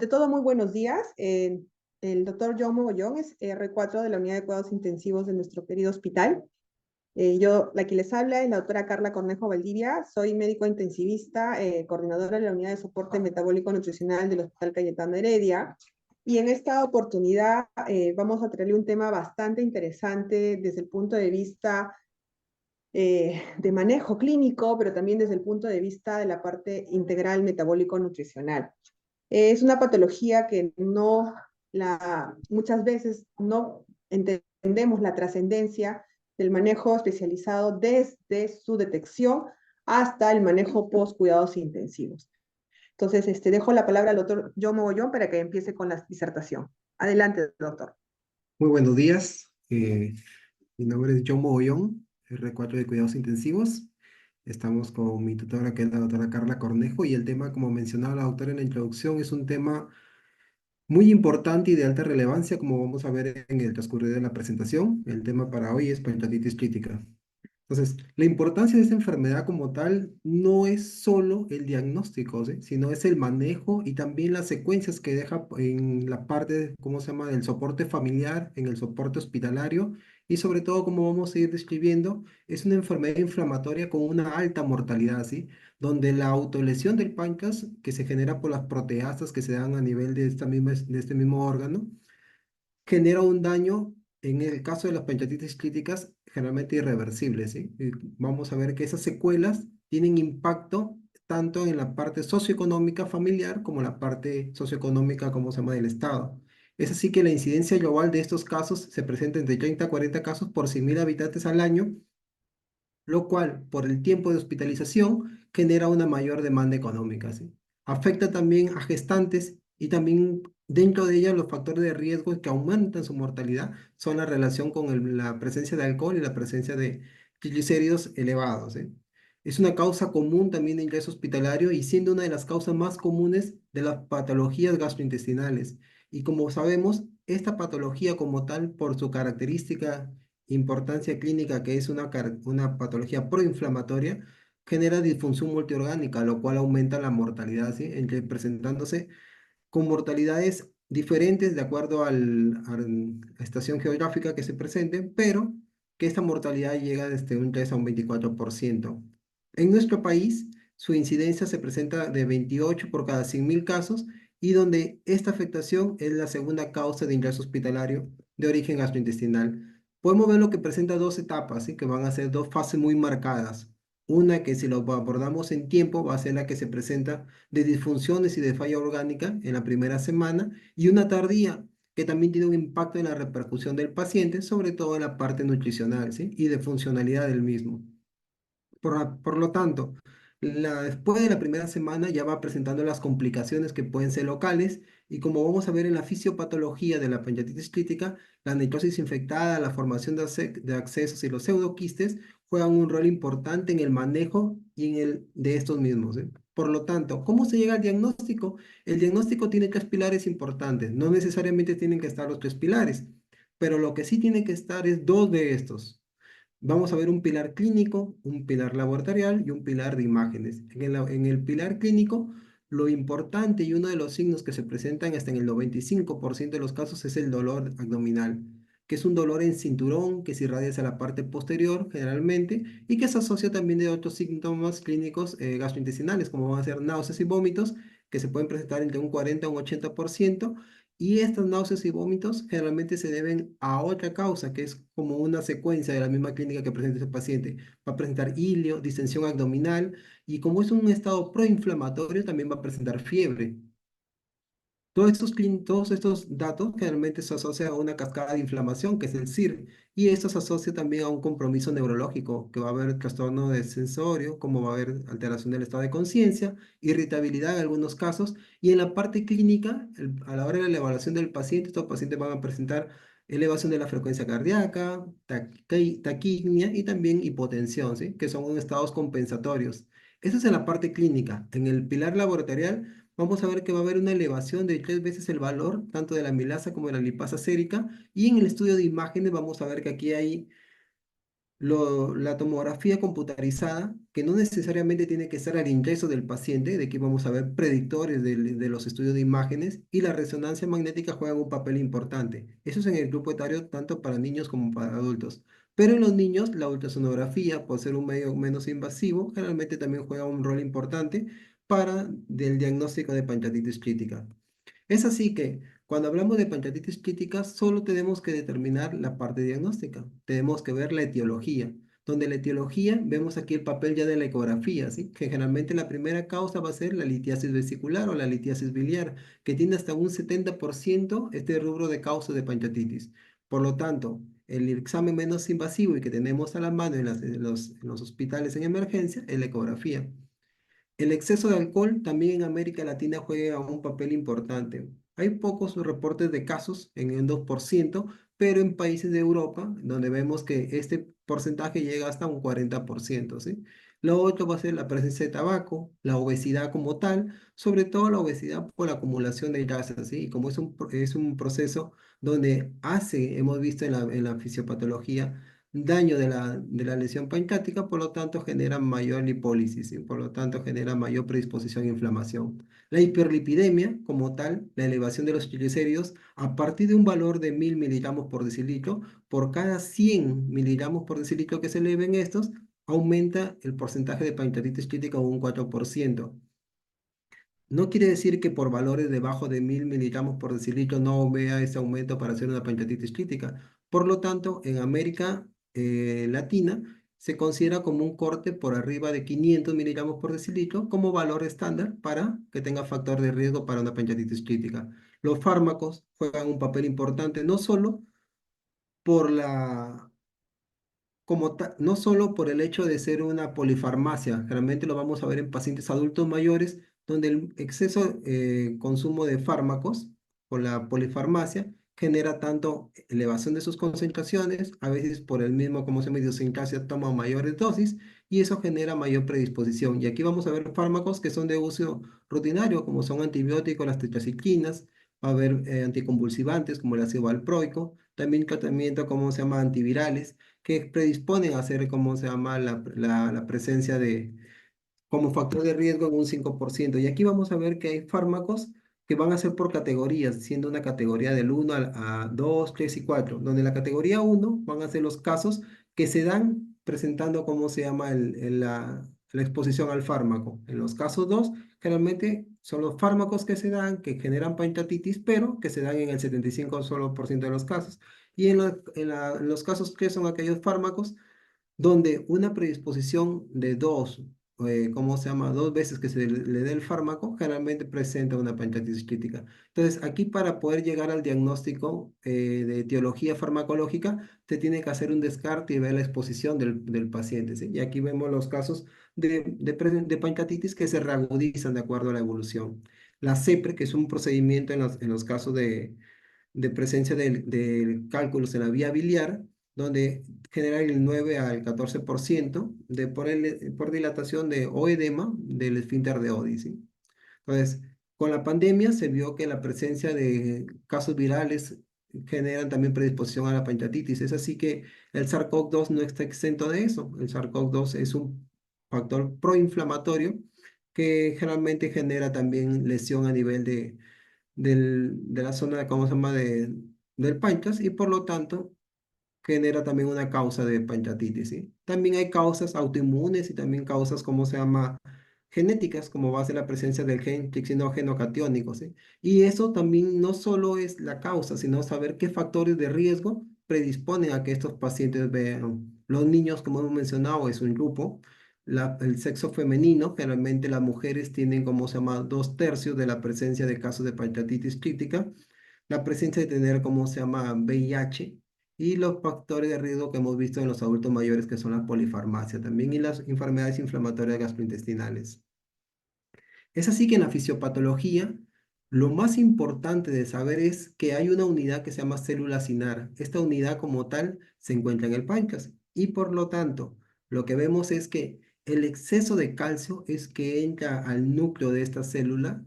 De todo, muy buenos días. El doctor John Mogollón es R4 de la Unidad de Cuidados Intensivos de nuestro querido hospital. La que les habla es la doctora Carla Cornejo Valdivia. Soy médico intensivista, coordinadora de la Unidad de Soporte Metabólico Nutricional del Hospital Cayetano Heredia. Y en esta oportunidad vamos a traerle un tema bastante interesante desde el punto de vista de manejo clínico, pero también desde el punto de vista de la parte integral metabólico-nutricional. Es una patología que muchas veces no entendemos la trascendencia del manejo especializado desde su detección hasta el manejo post cuidados intensivos. Entonces, dejo la palabra al doctor John Mogollón para que empiece con la disertación. Adelante, doctor. Muy buenos días. Mi nombre es John Mogollón, R4 de Cuidados Intensivos. Estamos con mi tutora, que es la doctora Carla Cornejo, y el tema, como mencionaba la doctora en la introducción, es un tema muy importante y de alta relevancia, como vamos a ver en el transcurrir de la presentación. El tema para hoy es pancreatitis crítica. Entonces, la importancia de esta enfermedad como tal no es solo el diagnóstico, ¿sí? Sino es el manejo y también las secuencias que deja en la parte, ¿cómo se llama?, del soporte familiar, en el soporte hospitalario y sobre todo, como vamos a ir describiendo, es una enfermedad inflamatoria con una alta mortalidad, ¿sí? Donde la autolesión del páncreas, que se genera por las proteasas que se dan a nivel de este mismo órgano, genera un daño, en el caso de las pancreatitis críticas, generalmente irreversible, ¿sí? Y vamos a ver que esas secuelas tienen impacto tanto en la parte socioeconómica familiar como en la parte socioeconómica, como se llama, del Estado. Es así que la incidencia global de estos casos se presenta entre 30 a 40 casos por 100.000 habitantes al año, lo cual, por el tiempo de hospitalización, genera una mayor demanda económica, ¿sí? Afecta también a gestantes y también dentro de ellas los factores de riesgo que aumentan su mortalidad son la relación con la presencia de alcohol y la presencia de triglicéridos elevados, ¿sí? Es una causa común también de ingreso hospitalario y siendo una de las causas más comunes de las patologías gastrointestinales. Y como sabemos, esta patología como tal, por su característica importancia clínica, que es una patología proinflamatoria, genera disfunción multiorgánica, lo cual aumenta la mortalidad, ¿sí? Presentándose con mortalidades diferentes de acuerdo a la estación geográfica que se presente, pero que esta mortalidad llega desde un 3 a un 24%. En nuestro país, su incidencia se presenta de 28 por cada 100.000 casos y donde esta afectación es la segunda causa de ingreso hospitalario de origen gastrointestinal. Podemos ver lo que presenta dos etapas, ¿sí? Que van a ser dos fases muy marcadas. Una que si lo abordamos en tiempo va a ser la que se presenta de disfunciones y de falla orgánica en la primera semana y una tardía que también tiene un impacto en la repercusión del paciente, sobre todo en la parte nutricional, ¿sí? Y de funcionalidad del mismo. Por lo tanto, después de la primera semana ya va presentando las complicaciones que pueden ser locales y como vamos a ver en la fisiopatología de la pancreatitis crítica, la necrosis infectada, la formación de accesos y los pseudoquistes juegan un rol importante en el manejo y en el de estos mismos, ¿sí? Por lo tanto, ¿cómo se llega al diagnóstico? El diagnóstico tiene tres pilares importantes, no necesariamente tienen que estar los tres pilares, pero lo que sí tiene que estar es dos de estos. Vamos a ver un pilar clínico, un pilar laboratorial y un pilar de imágenes. En el pilar clínico, lo importante y uno de los signos que se presentan hasta en el 95% de los casos es el dolor abdominal, que es un dolor en cinturón que se irradia hacia la parte posterior generalmente y que se asocia también de otros síntomas clínicos gastrointestinales, como van a ser náuseas y vómitos, que se pueden presentar entre un 40 a un 80%. Y estas náuseas y vómitos generalmente se deben a otra causa, que es como una secuencia de la misma clínica que presenta ese paciente. Va a presentar ilio, distensión abdominal y como es un estado proinflamatorio, también va a presentar fiebre. Todos estos datos generalmente se asocian a una cascada de inflamación, que es el CIR, y esto se asocia también a un compromiso neurológico, que va a haber trastorno de sensorio, como va a haber alteración del estado de conciencia, irritabilidad en algunos casos, y en la parte clínica, a la hora de la evaluación del paciente, estos pacientes van a presentar elevación de la frecuencia cardíaca, taquipnea y también hipotensión, ¿sí? Que son estados compensatorios. Eso es en la parte clínica. En el pilar laboratorial, vamos a ver que va a haber una elevación de 3 veces el valor, tanto de la amilasa como de la lipasa sérica, y en el estudio de imágenes vamos a ver que aquí hay La tomografía computarizada, que no necesariamente tiene que ser al ingreso del paciente, de que vamos a ver predictores de los estudios de imágenes, y la resonancia magnética juegan un papel importante. Eso es en el grupo etario tanto para niños como para adultos. Pero en los niños, la ultrasonografía, por ser un medio menos invasivo, generalmente también juega un rol importante para el diagnóstico de pancreatitis crítica. Es así que cuando hablamos de pancreatitis crítica, solo tenemos que determinar la parte diagnóstica. Tenemos que ver la etiología. Donde la etiología, vemos aquí el papel ya de la ecografía, ¿sí? Que generalmente la primera causa va a ser la litiasis vesicular o la litiasis biliar, que tiene hasta un 70% este rubro de causa de pancreatitis. Por lo tanto, el examen menos invasivo y que tenemos a la mano en los hospitales en emergencia es la ecografía. El exceso de alcohol también en América Latina juega un papel importante. Hay pocos reportes de casos en el 2%, pero en países de Europa, donde vemos que este porcentaje llega hasta un 40%, ¿sí? Lo otro va a ser la presencia de tabaco, la obesidad como tal, sobre todo la obesidad por la acumulación de grasas, ¿sí? Y como es un proceso donde hemos visto en la fisiopatología, daño de la lesión pancreática, por lo tanto genera mayor lipólisis y por lo tanto genera mayor predisposición a inflamación. La hiperlipidemia, como tal, la elevación de los triglicéridos, a partir de un valor de 1000 miligramos por decilitro, por cada 100 miligramos por decilitro que se eleven estos, aumenta el porcentaje de pancreatitis crítica un 4%. No quiere decir que por valores debajo de 1000 miligramos por decilitro no vea ese aumento para hacer una pancreatitis crítica. Por lo tanto, en América Latina se considera como un corte por arriba de 500 miligramos por decilitro como valor estándar para que tenga factor de riesgo para una pancreatitis crítica. Los fármacos juegan un papel importante no solo por no solo por el hecho de ser una polifarmacia, generalmente lo vamos a ver en pacientes adultos mayores, donde el exceso consumo de fármacos por la polifarmacia genera tanto elevación de sus concentraciones, a veces por el mismo, como se llama, idiosincrasia, toma mayores dosis y eso genera mayor predisposición. Y aquí vamos a ver fármacos que son de uso rutinario, como son antibióticos, las tetracicrinas, va a haber anticonvulsivantes como el ácido valproico, también tratamiento como se llama antivirales que predisponen a hacer, ¿cómo se llama?, la presencia como factor de riesgo en un 5%. Y aquí vamos a ver que hay fármacos que van a ser por categorías, siendo una categoría del 1 a 2, 3 y 4, donde la categoría 1 van a ser los casos que se dan presentando, ¿cómo se llama?, la exposición al fármaco. En los casos 2, generalmente son los fármacos que se dan, que generan pancreatitis, pero que se dan en el 75 solo por ciento de los casos. Y en los casos que son aquellos fármacos donde una predisposición de ¿cómo se llama? 2 veces que se le dé el fármaco, generalmente presenta una pancreatitis crítica. Entonces, aquí para poder llegar al diagnóstico de etiología farmacológica, se tiene que hacer un descarte y ver la exposición del paciente, ¿sí? Y aquí vemos los casos de pancreatitis que se reagudizan de acuerdo a la evolución. La CEPRE, que es un procedimiento en los casos de presencia de cálculos en la vía biliar, donde genera el 9 al 14% por dilatación o edema del esfínter de Oddi, ¿sí? Entonces, con la pandemia se vio que la presencia de casos virales generan también predisposición a la pancreatitis. Es así que el SARS-CoV-2 no está exento de eso. El SARS-CoV-2 es un factor proinflamatorio que generalmente genera también lesión a nivel de la zona, ¿cómo se llama?, del páncreas y por lo tanto genera también una causa de pancreatitis, ¿sí? También hay causas autoinmunes y también causas, ¿cómo se llama?, genéticas, como va a ser la presencia del gen trixinógeno catiónico, ¿sí? Y eso también no solo es la causa, sino saber qué factores de riesgo predisponen a que estos pacientes vean. Los niños, como hemos mencionado, es un grupo. El sexo femenino, generalmente las mujeres tienen, como se llama?, 2/3 de la presencia de casos de pancreatitis crítica, la presencia de tener, como se llama?, VIH, y los factores de riesgo que hemos visto en los adultos mayores, que son la polifarmacia también, y las enfermedades inflamatorias gastrointestinales. Es así que en la fisiopatología, lo más importante de saber es que hay una unidad que se llama célula cinar. Esta unidad como tal se encuentra en el páncreas y por lo tanto, lo que vemos es que el exceso de calcio es que entra al núcleo de esta célula,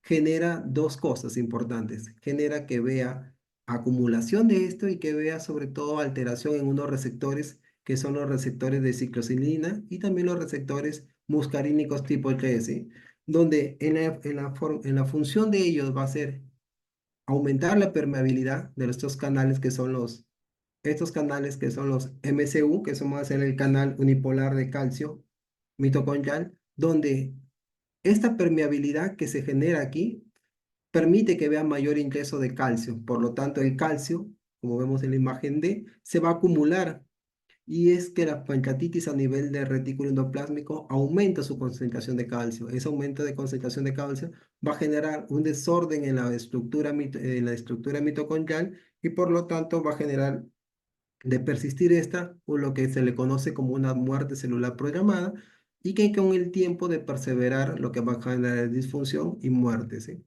genera dos cosas importantes. Genera que vea acumulación de esto y que vea sobre todo alteración en unos receptores que son los receptores de ciclosilina y también los receptores muscarínicos tipo 3, ¿sí? Donde en la función de ellos va a ser aumentar la permeabilidad de estos canales que son estos canales que son los MCU, que son, va a ser el canal unipolar de calcio mitocondrial, donde esta permeabilidad que se genera aquí permite que vea mayor ingreso de calcio. Por lo tanto, el calcio, como vemos en la imagen D, se va a acumular y es que la pancreatitis a nivel de retículo endoplásmico aumenta su concentración de calcio. Ese aumento de concentración de calcio va a generar un desorden en la estructura, en la estructura mitocondrial y por lo tanto va a generar de persistir esta o lo que se le conoce como una muerte celular programada y que con el tiempo de perseverar lo que va a generar disfunción y muerte, ¿sí?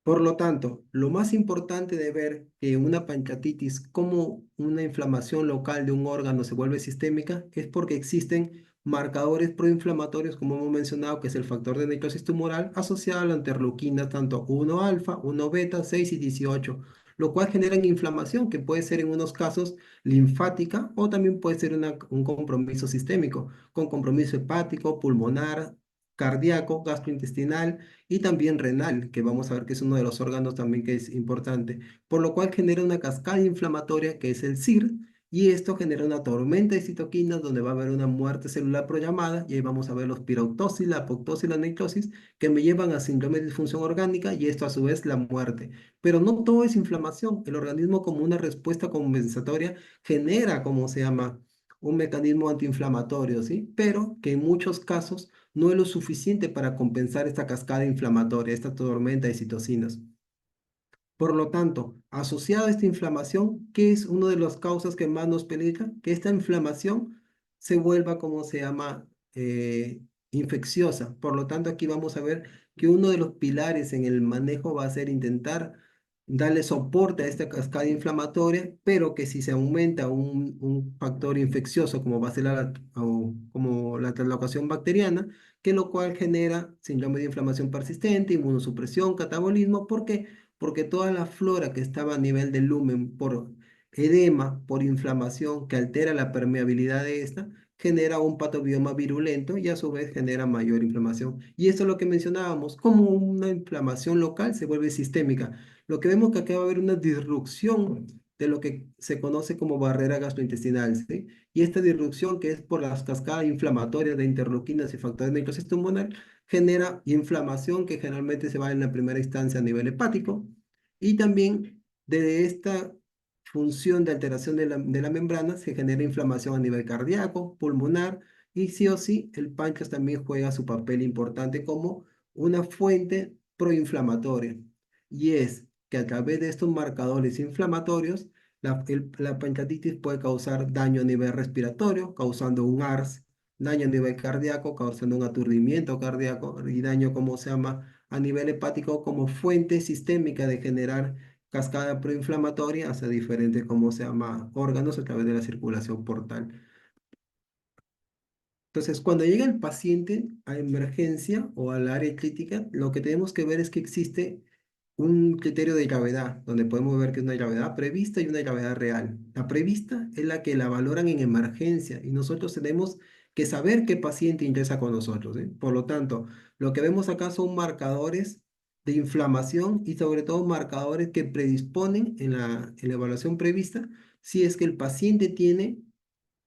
Por lo tanto, lo más importante de ver que una pancreatitis como una inflamación local de un órgano se vuelve sistémica es porque existen marcadores proinflamatorios, como hemos mencionado, que es el factor de necrosis tumoral asociado a la interleuquina tanto 1 alfa, 1 beta, 6 y 18, lo cual generan inflamación que puede ser en unos casos linfática o también puede ser un compromiso sistémico, con compromiso hepático, pulmonar, cardíaco, gastrointestinal y también renal, que vamos a ver que es uno de los órganos también que es importante, por lo cual genera una cascada inflamatoria que es el SIR, y esto genera una tormenta de citoquinas donde va a haber una muerte celular programada, y ahí vamos a ver los pirautosis, la apoptosis, la necrosis, que me llevan a síndrome de disfunción orgánica, y esto a su vez la muerte. Pero no todo es inflamación, el organismo como una respuesta compensatoria genera, como se llama, un mecanismo antiinflamatorio, ¿sí? Pero que en muchos casos no es lo suficiente para compensar esta cascada inflamatoria, esta tormenta de citocinas. Por lo tanto, asociado a esta inflamación, ¿qué es una de las causas que más nos peligra? Que esta inflamación se vuelva, como se llama, infecciosa. Por lo tanto, aquí vamos a ver que uno de los pilares en el manejo va a ser intentar darle soporte a esta cascada inflamatoria, pero que si se aumenta un factor infeccioso, como va a ser como la translocación bacteriana, que lo cual genera síndrome de inflamación persistente, inmunosupresión, catabolismo, ¿por qué? Porque toda la flora que estaba a nivel del lumen por edema, por inflamación que altera la permeabilidad de esta, genera un patobioma virulento y a su vez genera mayor inflamación. Y esto es lo que mencionábamos, como una inflamación local se vuelve sistémica. Lo que vemos que acá va a haber una disrupción de lo que se conoce como barrera gastrointestinal, ¿sí? Y esta disrupción, que es por las cascadas inflamatorias de interleuquinas y factores de necrosis tumoral, genera inflamación que generalmente se va en la primera instancia a nivel hepático y también de esta función de alteración de la membrana se genera inflamación a nivel cardíaco, pulmonar y sí o sí el páncreas también juega su papel importante como una fuente proinflamatoria y es que a través de estos marcadores inflamatorios la pancreatitis puede causar daño a nivel respiratorio, causando un ARS, daño a nivel cardíaco, causando un aturdimiento cardíaco y daño, como se llama, a nivel hepático como fuente sistémica de generar cascada proinflamatoria hacia diferentes, como se llama, órganos a través de la circulación portal. Entonces, cuando llega el paciente a emergencia o al área crítica, lo que tenemos que ver es que existe un criterio de gravedad, donde podemos ver que es una gravedad prevista y una gravedad real. La prevista es la que la valoran en emergencia y nosotros tenemos que saber qué paciente ingresa con nosotros, ¿sí? Por lo tanto, lo que vemos acá son marcadores de inflamación y sobre todo marcadores que predisponen en la evaluación prevista si es que el paciente tiene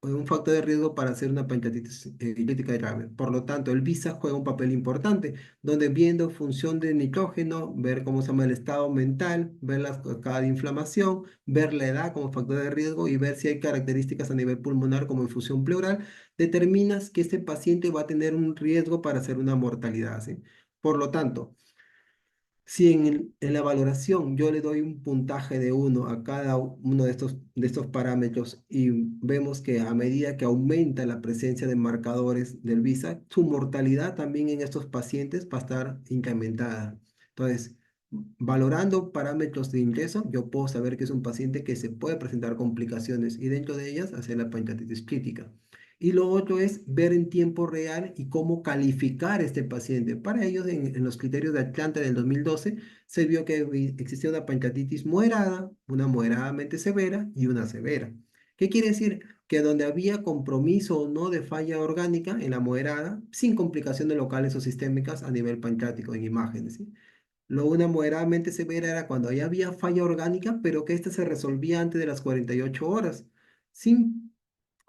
un factor de riesgo para hacer una pancreatitis crítica grave. Por lo tanto, el VISA juega un papel importante, donde viendo función de nitrógeno, ver cómo se llama el estado mental, ver la escala de inflamación, ver la edad como factor de riesgo y ver si hay características a nivel pulmonar como infusión pleural, determinas que este paciente va a tener un riesgo para hacer una mortalidad, ¿sí? Por lo tanto, si en la valoración yo le doy un puntaje de 1 a cada uno de estos parámetros y vemos que a medida que aumenta la presencia de marcadores del VISA, su mortalidad también en estos pacientes va a estar incrementada. Entonces, valorando parámetros de ingreso, yo puedo saber que es un paciente que se puede presentar complicaciones y dentro de ellas hacer la pancreatitis crítica. Y lo otro es ver en tiempo real y cómo calificar este paciente. Para ello, en los criterios de Atlanta del 2012, se vio que existía una pancreatitis moderada, una moderadamente severa y una severa. ¿Qué quiere decir? Que donde había compromiso o no de falla orgánica en la moderada, sin complicaciones locales o sistémicas a nivel pancreático en imágenes, ¿sí? Lo una moderadamente severa era cuando ya había falla orgánica, pero que ésta se resolvía antes de las 48 horas, sin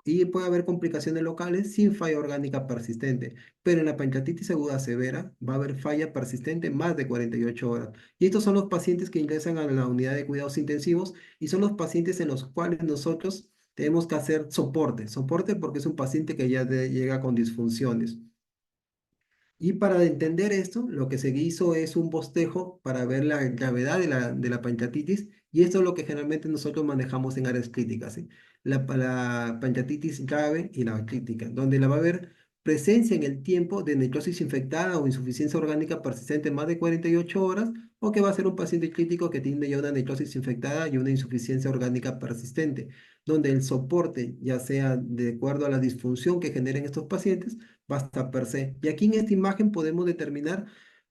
y puede haber complicaciones locales sin falla orgánica persistente, pero en la pancreatitis aguda severa va a haber falla persistente más de 48 horas. Y estos son los pacientes que ingresan a la unidad de cuidados intensivos y son los pacientes en los cuales nosotros tenemos que hacer soporte. Soporte porque es un paciente que ya llega con disfunciones. Y para entender esto, lo que se hizo es un bostejo para ver la gravedad de la pancreatitis, y esto es lo que generalmente nosotros manejamos en áreas críticas, ¿sí? La pancreatitis grave y la crítica, donde la va a haber presencia en el tiempo de necrosis infectada o insuficiencia orgánica persistente más de 48 horas, o que va a ser un paciente crítico que tiene ya una necrosis infectada y una insuficiencia orgánica persistente, donde el soporte, ya sea de acuerdo a la disfunción que generen estos pacientes, basta per se. Y aquí en esta imagen podemos determinar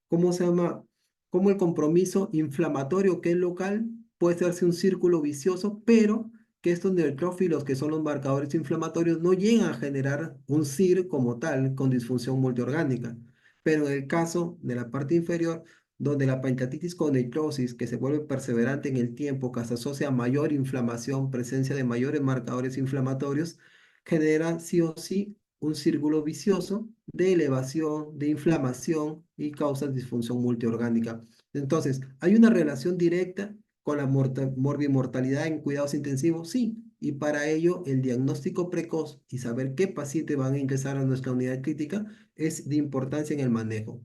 cómo se llama, cómo el compromiso inflamatorio que es local puede hacerse un círculo vicioso, pero que estos neutrófilos, que son los marcadores inflamatorios, no llegan a generar un CIR como tal con disfunción multiorgánica. Pero en el caso de la parte inferior, donde la pancreatitis con necrosis, que se vuelve perseverante en el tiempo, que se asocia a mayor inflamación, presencia de mayores marcadores inflamatorios, genera sí o sí un círculo vicioso de elevación, de inflamación y causa disfunción multiorgánica. Entonces, ¿hay una relación directa con la morbimortalidad en cuidados intensivos? Sí, y para ello el diagnóstico precoz y saber qué paciente van a ingresar a nuestra unidad crítica es de importancia en el manejo.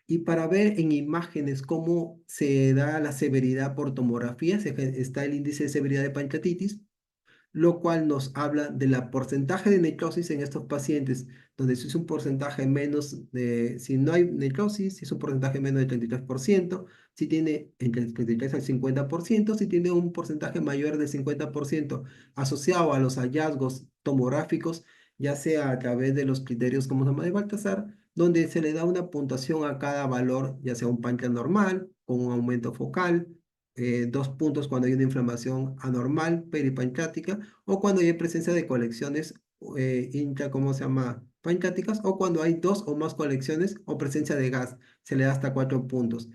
Y para ver en imágenes cómo se da la severidad por tomografía, está el índice de severidad de pancreatitis, lo cual nos habla de la porcentaje de necrosis en estos pacientes, donde si es un porcentaje menos de, si no hay necrosis, si es un porcentaje menos del 33%, si tiene entre el 33 al 50%, si tiene un porcentaje mayor del 50% asociado a los hallazgos tomográficos, ya sea a través de los criterios como se llama de Baltasar, donde se le da una puntuación a cada valor, ya sea un páncreas normal, con un aumento focal, 2 puntos cuando hay una inflamación anormal peripancreática o cuando hay presencia de colecciones ¿cómo se llama? Pancreáticas o cuando hay dos o más colecciones o presencia de gas, se le da hasta 4 puntos.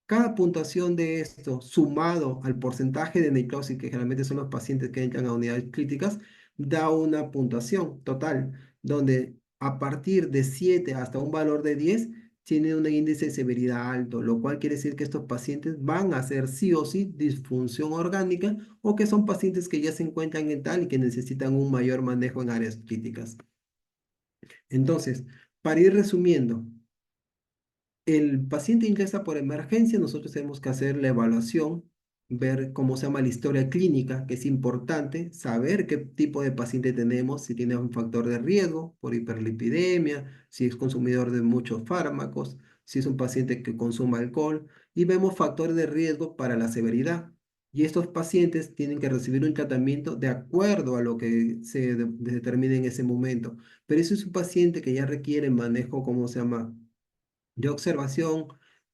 Cada puntuación de esto, sumado al porcentaje de necrosis, que generalmente son los pacientes que entran a unidades críticas, da una puntuación total, donde a partir de 7 hasta un valor de 10 tiene un índice de severidad alto, lo cual quiere decir que estos pacientes van a hacer sí o sí disfunción orgánica o que son pacientes que ya se encuentran en tal y que necesitan un mayor manejo en áreas críticas. Entonces, para ir resumiendo, el paciente ingresa por emergencia, nosotros tenemos que hacer la evaluación, ver cómo se llama la historia clínica, que es importante, saber qué tipo de paciente tenemos, si tiene un factor de riesgo por hiperlipidemia, si es consumidor de muchos fármacos, si es un paciente que consuma alcohol, y vemos factores de riesgo para la severidad. Y estos pacientes tienen que recibir un tratamiento de acuerdo a lo que se determine en ese momento. Pero eso es un paciente que ya requiere manejo, ¿cómo se llama? De observación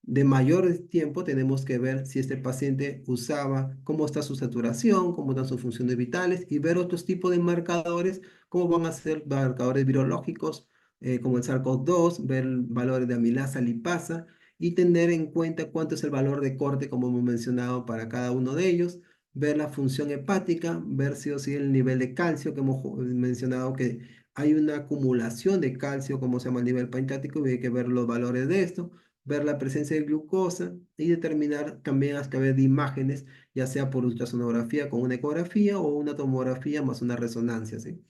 de mayor tiempo, tenemos que ver si este paciente usaba, cómo está su saturación, cómo están sus funciones vitales y ver otros tipos de marcadores, cómo van a ser marcadores virológicos, como el SARS-CoV-2, ver valores de amilasa, lipasa y tener en cuenta cuánto es el valor de corte, como hemos mencionado, para cada uno de ellos. Ver la función hepática, ver si o si el nivel de calcio que hemos mencionado que hay una acumulación de calcio, como se llama a nivel pancreático, y hay que ver los valores de esto, ver la presencia de glucosa y determinar también a través de imágenes, ya sea por ultrasonografía con una ecografía o una tomografía más una resonancia, ¿sí?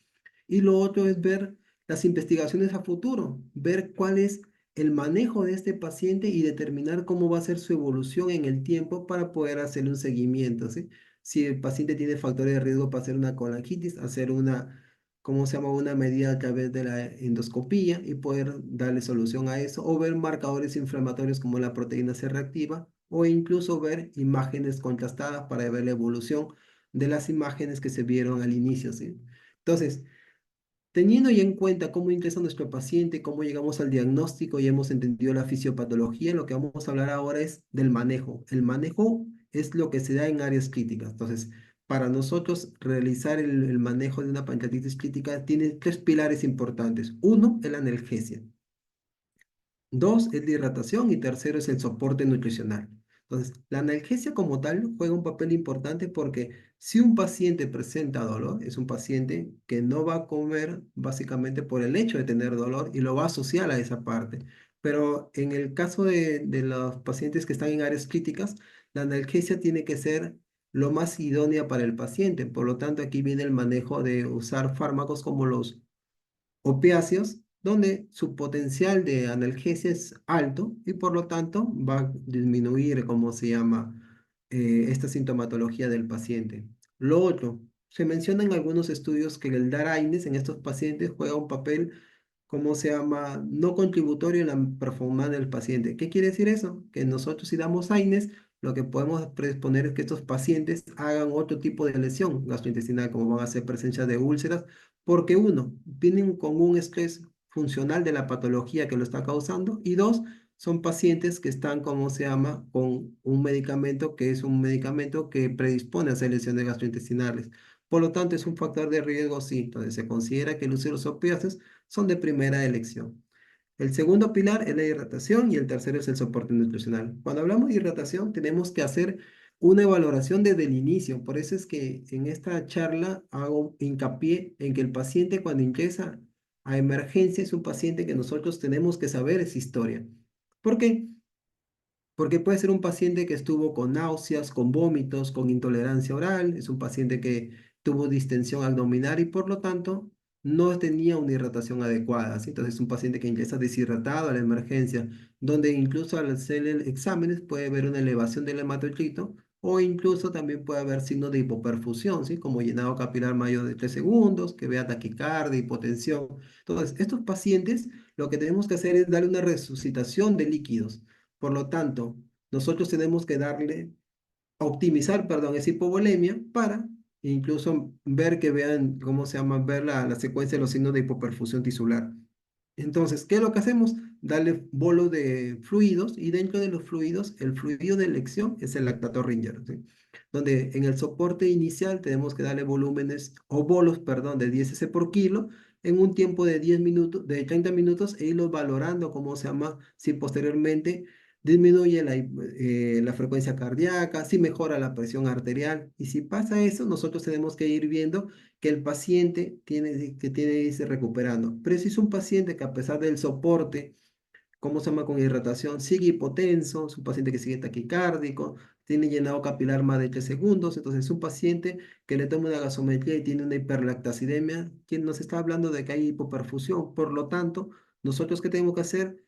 Y lo otro es ver las investigaciones a futuro, ver cuál es el manejo de este paciente y determinar cómo va a ser su evolución en el tiempo para poder hacerle un seguimiento, ¿sí? Si el paciente tiene factores de riesgo para hacer una colangitis, hacer una, ¿cómo se llama? Una medida a través de la endoscopía y poder darle solución a eso, o ver marcadores inflamatorios como la proteína C reactiva, o incluso ver imágenes contrastadas para ver la evolución de las imágenes que se vieron al inicio, ¿sí? Entonces, teniendo ya en cuenta cómo ingresa nuestro paciente, cómo llegamos al diagnóstico y hemos entendido la fisiopatología, lo que vamos a hablar ahora es del manejo. El manejo es lo que se da en áreas críticas. Entonces, para nosotros realizar el manejo de una pancreatitis crítica tiene tres pilares importantes. Uno es la analgesia. Dos es la hidratación y tercero es el soporte nutricional. Entonces, la analgesia como tal juega un papel importante porque si un paciente presenta dolor, es un paciente que no va a comer básicamente por el hecho de tener dolor y lo va a asociar a esa parte. Pero en el caso de los pacientes que están en áreas críticas, la analgesia tiene que ser lo más idónea para el paciente. Por lo tanto, aquí viene el manejo de usar fármacos como los opiáceos, donde su potencial de analgesia es alto y por lo tanto va a disminuir, ¿cómo se llama?, esta sintomatología del paciente. Lo otro, se menciona en algunos estudios que el dar AINES en estos pacientes juega un papel, ¿cómo se llama?, no contributorio en la performance del paciente. ¿Qué quiere decir eso? Que nosotros si damos AINES, lo que podemos predisponer es que estos pacientes hagan otro tipo de lesión gastrointestinal, como van a ser presencia de úlceras porque uno, vienen con un estrés funcional de la patología que lo está causando y dos, son pacientes que están, ¿cómo se llama?, con un medicamento que es un medicamento que predispone a hacer lesiones gastrointestinales. Por lo tanto, es un factor de riesgo, sí. Entonces, se considera que el uso de los opiáceos son de primera elección. El segundo pilar es la hidratación y el tercero es el soporte nutricional. Cuando hablamos de hidratación, tenemos que hacer una valoración desde el inicio. Por eso es que en esta charla hago hincapié en que el paciente cuando ingresa a emergencia es un paciente que nosotros tenemos que saber esa historia. ¿Por qué? Porque puede ser un paciente que estuvo con náuseas, con vómitos, con intolerancia oral, es un paciente que tuvo distensión abdominal y por lo tanto no tenía una hidratación adecuada, ¿sí? Entonces es un paciente que ingresa deshidratado a la emergencia, donde incluso al hacer exámenes puede haber una elevación del hematocrito o incluso también puede haber signos de hipoperfusión, ¿sí? Como llenado capilar mayor de 3 segundos, que vea taquicardia, hipotensión. Entonces, estos pacientes lo que tenemos que hacer es darle una resucitación de líquidos. Por lo tanto, nosotros tenemos que optimizar, perdón, esa hipovolemia para incluso ver que vean, ¿cómo se llama? Ver la secuencia de los signos de hipoperfusión tisular. Entonces, ¿qué es lo que hacemos? Darle bolo de fluidos y dentro de los fluidos, el fluido de elección es el lactato Ringer, ¿sí? Donde en el soporte inicial tenemos que darle volúmenes o bolos, perdón, de 10 cc por kilo en un tiempo de 10 minutos, de 30 minutos e irlos valorando, ¿cómo se llama? Si posteriormente disminuye la frecuencia cardíaca, si mejora la presión arterial y si pasa eso, nosotros tenemos que ir viendo que el paciente tiene que irse recuperando. Pero si es un paciente que a pesar del soporte, ¿cómo se llama? Con hidratación, sigue hipotenso, es un paciente que sigue taquicárdico, tiene llenado capilar más de 3 segundos, entonces es un paciente que le toma una gasometría y tiene una hiperlactacidemia, quien nos está hablando de que hay hipoperfusión. Por lo tanto, nosotros ¿qué tenemos que hacer?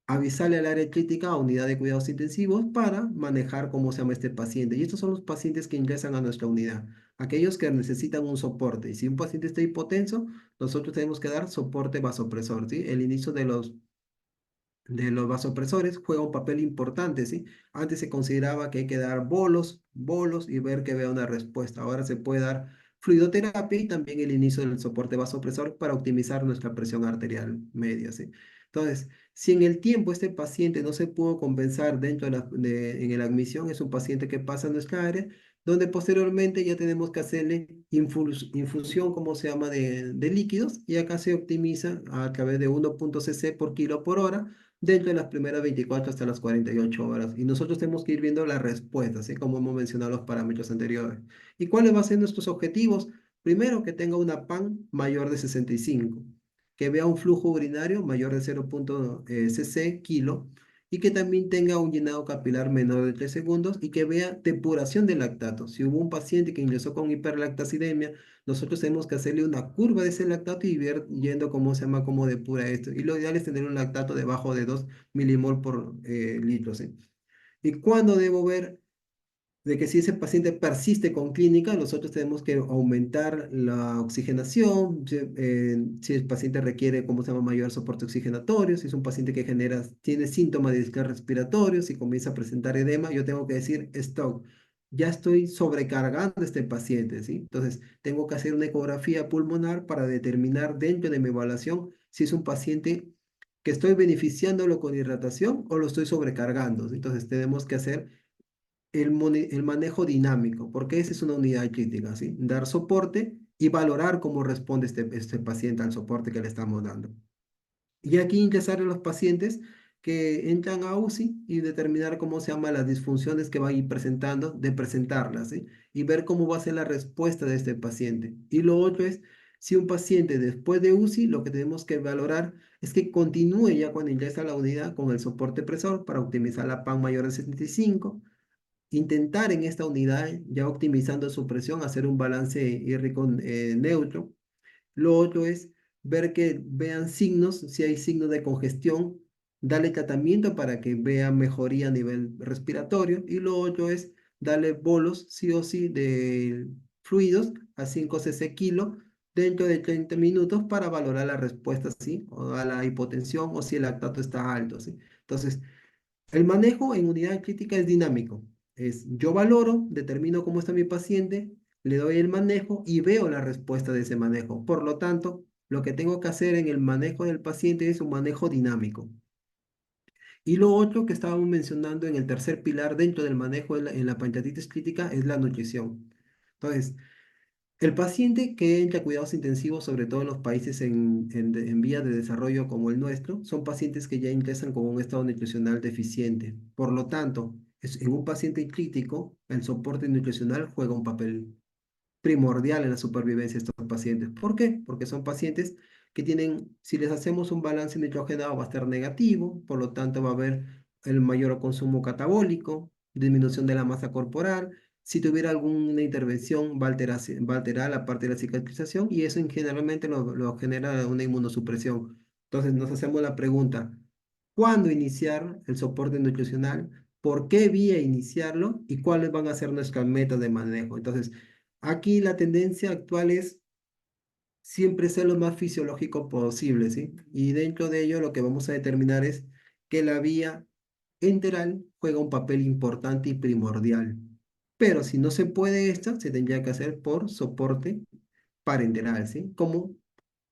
Avisarle al área crítica a unidad de cuidados intensivos para manejar cómo se llama este paciente. Y estos son los pacientes que ingresan a nuestra unidad, aquellos que necesitan un soporte. Y si un paciente está hipotenso, nosotros tenemos que dar soporte vasopresor, ¿sí? El inicio de los vasopresores juega un papel importante, ¿sí? Antes se consideraba que hay que dar bolos y ver que vea una respuesta. Ahora se puede dar fluidoterapia y también el inicio del soporte vasopresor para optimizar nuestra presión arterial media, ¿sí? Entonces, si en el tiempo este paciente no se pudo compensar en la admisión, es un paciente que pasa a nuestra área, donde posteriormente ya tenemos que hacerle infusión, como se llama, de líquidos, y acá se optimiza a través de 1.cc por kilo por hora dentro de las primeras 24 hasta las 48 horas. Y nosotros tenemos que ir viendo la respuesta, así como hemos mencionado los parámetros anteriores. ¿Y cuáles van a ser nuestros objetivos? Primero, que tenga una PAN mayor de 65, que vea un flujo urinario mayor de 0.cc kilo y que también tenga un llenado capilar menor de 3 segundos y que vea depuración de lactato. Si hubo un paciente que ingresó con hiperlactacidemia, nosotros tenemos que hacerle una curva de ese lactato y ver yendo cómo se llama, cómo depura esto. Y lo ideal es tener un lactato debajo de 2 milimol por litro, ¿sí? ¿Y cuándo debo ver de que si ese paciente persiste con clínica, nosotros tenemos que aumentar la oxigenación, si el paciente requiere, como se llama, mayor soporte oxigenatorio, si es un paciente que tiene síntomas de distrés respiratorio, si comienza a presentar edema, yo tengo que decir, stop, ya estoy sobrecargando a este paciente, ¿sí? Entonces, tengo que hacer una ecografía pulmonar para determinar dentro de mi evaluación si es un paciente que estoy beneficiándolo con hidratación o lo estoy sobrecargando, ¿sí? Entonces, tenemos que hacer el manejo dinámico, porque esa es una unidad crítica, ¿sí? Dar soporte y valorar cómo responde este paciente al soporte que le estamos dando. Y aquí ingresar a los pacientes que entran a UCI y determinar cómo se llama las disfunciones que va a ir presentando, de presentarlas, ¿sí? Y ver cómo va a ser la respuesta de este paciente. Y lo otro es, si un paciente después de UCI, lo que tenemos que valorar es que continúe ya cuando ingresa a la unidad con el soporte presor para optimizar la PAN mayor de 75. Intentar en esta unidad, ya optimizando su presión, hacer un balance hídrico neutro. Lo otro es ver que vean signos, si hay signos de congestión, darle tratamiento para que vean mejoría a nivel respiratorio. Y lo otro es darle bolos, sí o sí, de fluidos a 5 cc kilo dentro de 30 minutos para valorar la respuesta, ¿sí? O a la hipotensión o si el lactato está alto, ¿sí? Entonces, el manejo en unidad crítica es dinámico. Es yo valoro, determino cómo está mi paciente, le doy el manejo y veo la respuesta de ese manejo. Por lo tanto, lo que tengo que hacer en el manejo del paciente es un manejo dinámico. Y lo otro que estábamos mencionando en el tercer pilar dentro del manejo en la pancreatitis crítica es la nutrición. Entonces, el paciente que entra a cuidados intensivos, sobre todo en los países en vías de desarrollo como el nuestro, son pacientes que ya ingresan con un estado nutricional deficiente. Por lo tanto, en un paciente crítico, el soporte nutricional juega un papel primordial en la supervivencia de estos pacientes. ¿Por qué? Porque son pacientes que tienen, si les hacemos un balance nitrogenado, va a estar negativo, por lo tanto va a haber el mayor consumo catabólico, disminución de la masa corporal. Si tuviera alguna intervención, va a alterar la parte de la cicatrización y eso generalmente lo genera una inmunosupresión. Entonces nos hacemos la pregunta, ¿cuándo iniciar el soporte nutricional? ¿Por qué vía iniciarlo? ¿Y cuáles van a ser nuestras metas de manejo? Entonces, aquí la tendencia actual es siempre ser lo más fisiológico posible, ¿sí? Y dentro de ello lo que vamos a determinar es que la vía enteral juega un papel importante y primordial. Pero si no se puede esta, se tendría que hacer por soporte parenteral, ¿sí? Como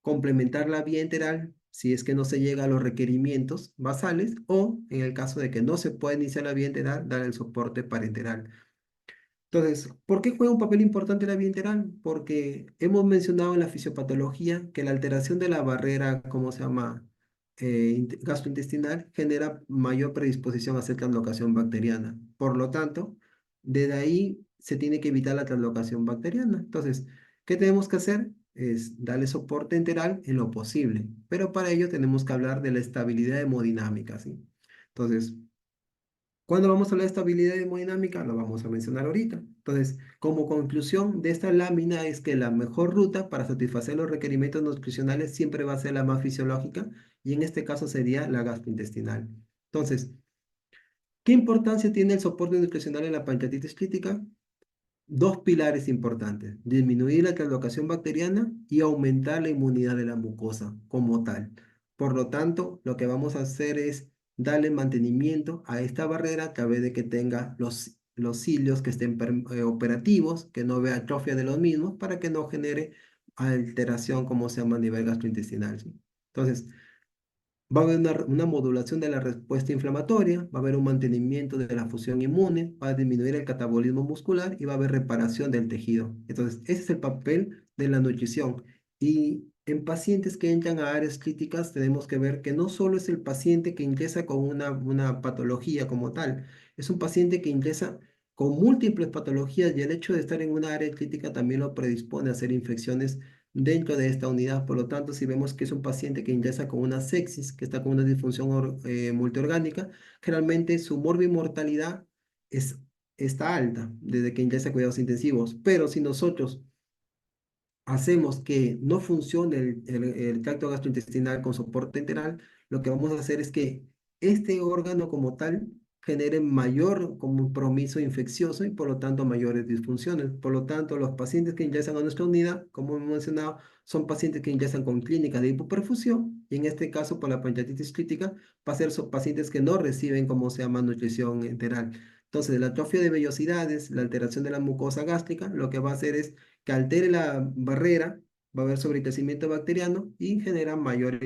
complementar la vía enteral si es que no se llega a los requerimientos basales o en el caso de que no se pueda iniciar la vía enteral, dar el soporte parenteral. Entonces, ¿por qué juega un papel importante la vía enteral? Porque hemos mencionado en la fisiopatología que la alteración de la barrera, ¿cómo se llama? Gastrointestinal genera mayor predisposición a hacer translocación bacteriana. Por lo tanto, desde ahí se tiene que evitar la translocación bacteriana. Entonces, ¿qué tenemos que hacer? Es darle soporte enteral en lo posible, pero para ello tenemos que hablar de la estabilidad hemodinámica, ¿sí? Entonces, ¿cuándo vamos a hablar de estabilidad hemodinámica? Lo vamos a mencionar ahorita. Entonces, como conclusión de esta lámina es que la mejor ruta para satisfacer los requerimientos nutricionales siempre va a ser la más fisiológica y en este caso sería la gastrointestinal. Entonces, ¿qué importancia tiene el soporte nutricional en la pancreatitis crítica? Dos pilares importantes, disminuir la translocación bacteriana y aumentar la inmunidad de la mucosa como tal. Por lo tanto, lo que vamos a hacer es darle mantenimiento a esta barrera a través de que tenga los cilios que estén operativos, que no vea atrofia de los mismos, para que no genere alteración como se llama a nivel gastrointestinal, ¿sí? Entonces, va a haber una modulación de la respuesta inflamatoria, va a haber un mantenimiento de la función inmune, va a disminuir el catabolismo muscular y va a haber reparación del tejido. Entonces, ese es el papel de la nutrición. Y en pacientes que entran a áreas críticas, tenemos que ver que no solo es el paciente que ingresa con una patología como tal, es un paciente que ingresa con múltiples patologías y el hecho de estar en una área crítica también lo predispone a hacer infecciones dentro de esta unidad. Por lo tanto, si vemos que es un paciente que ingresa con una sepsis, que está con una disfunción multiorgánica, generalmente su morbimortalidad es, está alta desde que ingresa a cuidados intensivos. Pero si nosotros hacemos que no funcione el tracto gastrointestinal con soporte enteral, lo que vamos a hacer es que este órgano como tal genere mayor compromiso infeccioso y por lo tanto mayores disfunciones. Por lo tanto, los pacientes que ingresan a nuestra unidad, como hemos mencionado, son pacientes que ingresan con clínica de hipoperfusión y en este caso por la pancreatitis crítica va a ser son pacientes que no reciben, como se llama, nutrición enteral. Entonces, la atrofia de vellosidades, la alteración de la mucosa gástrica, lo que va a hacer es que altere la barrera, va a haber sobrecrecimiento bacteriano y genera mayor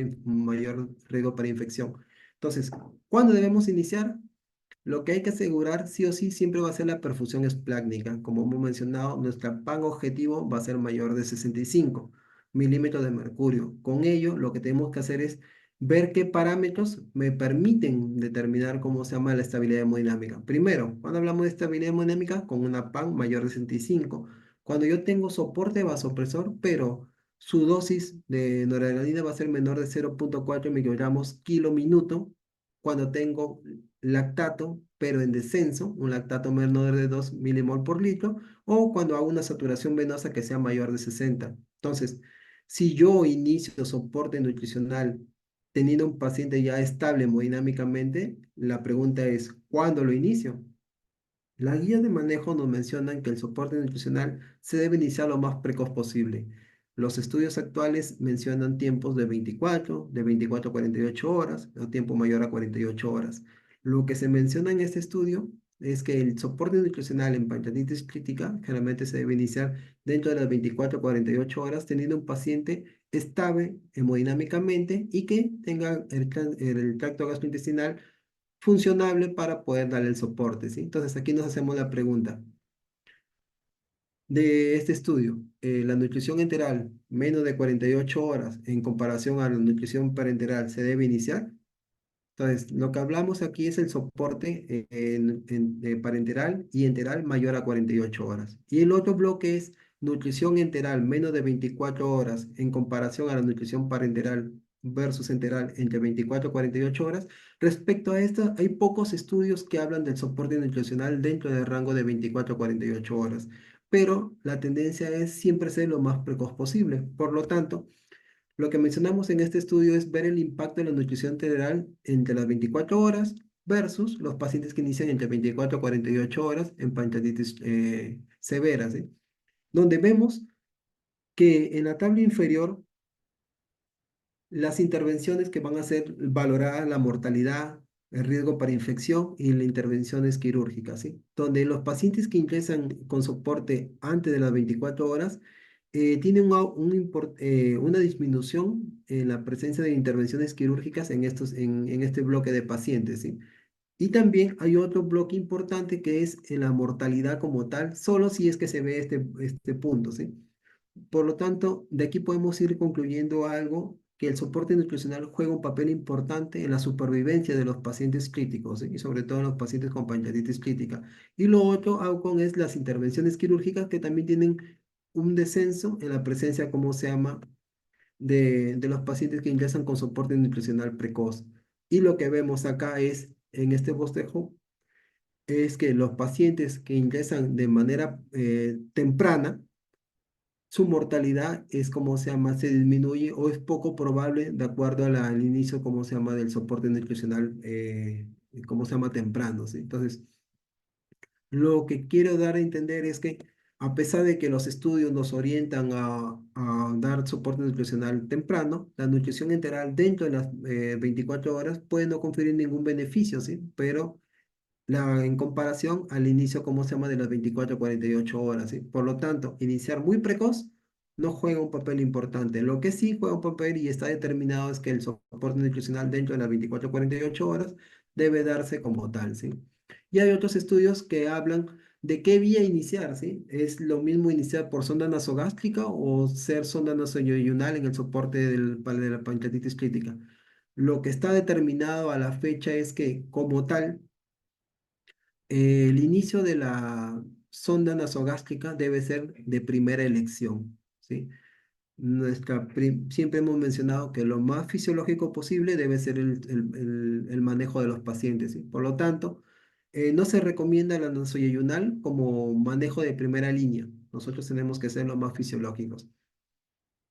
riesgo para infección. Entonces, ¿cuándo debemos iniciar? Lo que hay que asegurar sí o sí siempre va a ser la perfusión esplácnica. Como hemos mencionado, nuestra PAN objetivo va a ser mayor de 65 milímetros de mercurio. Con ello, lo que tenemos que hacer es ver qué parámetros me permiten determinar cómo se llama la estabilidad hemodinámica. Primero, cuando hablamos de estabilidad hemodinámica, con una PAN mayor de 65. Cuando yo tengo soporte vasopresor, pero su dosis de noradrenalina va a ser menor de 0,4 microgramos kilo minuto. Cuando tengo lactato, pero en descenso, un lactato menor de 2 milimol por litro, o cuando hago una saturación venosa que sea mayor de 60. Entonces, si yo inicio soporte nutricional teniendo un paciente ya estable hemodinámicamente, la pregunta es, ¿cuándo lo inicio? Las guías de manejo nos mencionan que el soporte nutricional se debe iniciar lo más precoz posible. Los estudios actuales mencionan tiempos de 24 a 48 horas, o tiempo mayor a 48 horas. Lo que se menciona en este estudio es que el soporte nutricional en pancreatitis crítica generalmente se debe iniciar dentro de las 24 a 48 horas, teniendo un paciente estable hemodinámicamente y que tenga el tracto gastrointestinal funcionable para poder darle el soporte, ¿sí? Entonces aquí nos hacemos la pregunta de este estudio, la nutrición enteral menos de 48 horas en comparación a la nutrición parenteral se debe iniciar. Entonces, lo que hablamos aquí es el soporte parenteral y enteral mayor a 48 horas. Y el otro bloque es nutrición enteral menos de 24 horas en comparación a la nutrición parenteral versus enteral entre 24 y 48 horas. Respecto a esto, hay pocos estudios que hablan del soporte nutricional dentro del rango de 24 a 48 horas, pero la tendencia es siempre ser lo más precoz posible. Por lo tanto, lo que mencionamos en este estudio es ver el impacto de la nutrición integral entre las 24 horas versus los pacientes que inician entre 24 a 48 horas en pancreatitis severa, ¿sí? Donde vemos que en la tabla inferior las intervenciones que van a ser valoradas, la mortalidad, el riesgo para infección y las intervenciones quirúrgicas, ¿sí? Donde los pacientes que ingresan con soporte antes de las 24 horas tienen una disminución en la presencia de intervenciones quirúrgicas en este bloque de pacientes, ¿sí? Y también hay otro bloque importante que es en la mortalidad como tal, solo si es que se ve este punto, ¿sí? Por lo tanto, de aquí podemos ir concluyendo algo, que el soporte nutricional juega un papel importante en la supervivencia de los pacientes críticos, ¿sí? Y sobre todo en los pacientes con pancreatitis crítica. Y lo otro, AUCON, es las intervenciones quirúrgicas que también tienen un descenso en la presencia, ¿cómo se llama?, de los pacientes que ingresan con soporte nutricional precoz. Y lo que vemos acá es, en este bosquejo, es que los pacientes que ingresan de manera temprana, su mortalidad es como se llama, se disminuye o es poco probable de acuerdo al inicio, como se llama, del soporte nutricional, como se llama, temprano, ¿sí? Entonces, lo que quiero dar a entender es que a pesar de que los estudios nos orientan a dar soporte nutricional temprano, la nutrición enteral dentro de las 24 horas puede no conferir ningún beneficio, ¿sí? Pero en comparación al inicio, ¿cómo se llama?, de las 24 a 48 horas, ¿sí? Por lo tanto, iniciar muy precoz no juega un papel importante. Lo que sí juega un papel y está determinado es que el soporte nutricional dentro de las 24 a 48 horas debe darse como tal, ¿sí? Y hay otros estudios que hablan de qué vía iniciar, ¿sí? ¿Es lo mismo iniciar por sonda nasogástrica o ser sonda nasoyonal en el soporte de la pancreatitis crítica? Lo que está determinado a la fecha es que, como tal, el inicio de la sonda nasogástrica debe ser de primera elección, ¿sí? Siempre hemos mencionado que lo más fisiológico posible debe ser el manejo de los pacientes, ¿sí? Por lo tanto, no se recomienda la nasoyunal como manejo de primera línea. Nosotros tenemos que ser lo más fisiológicos.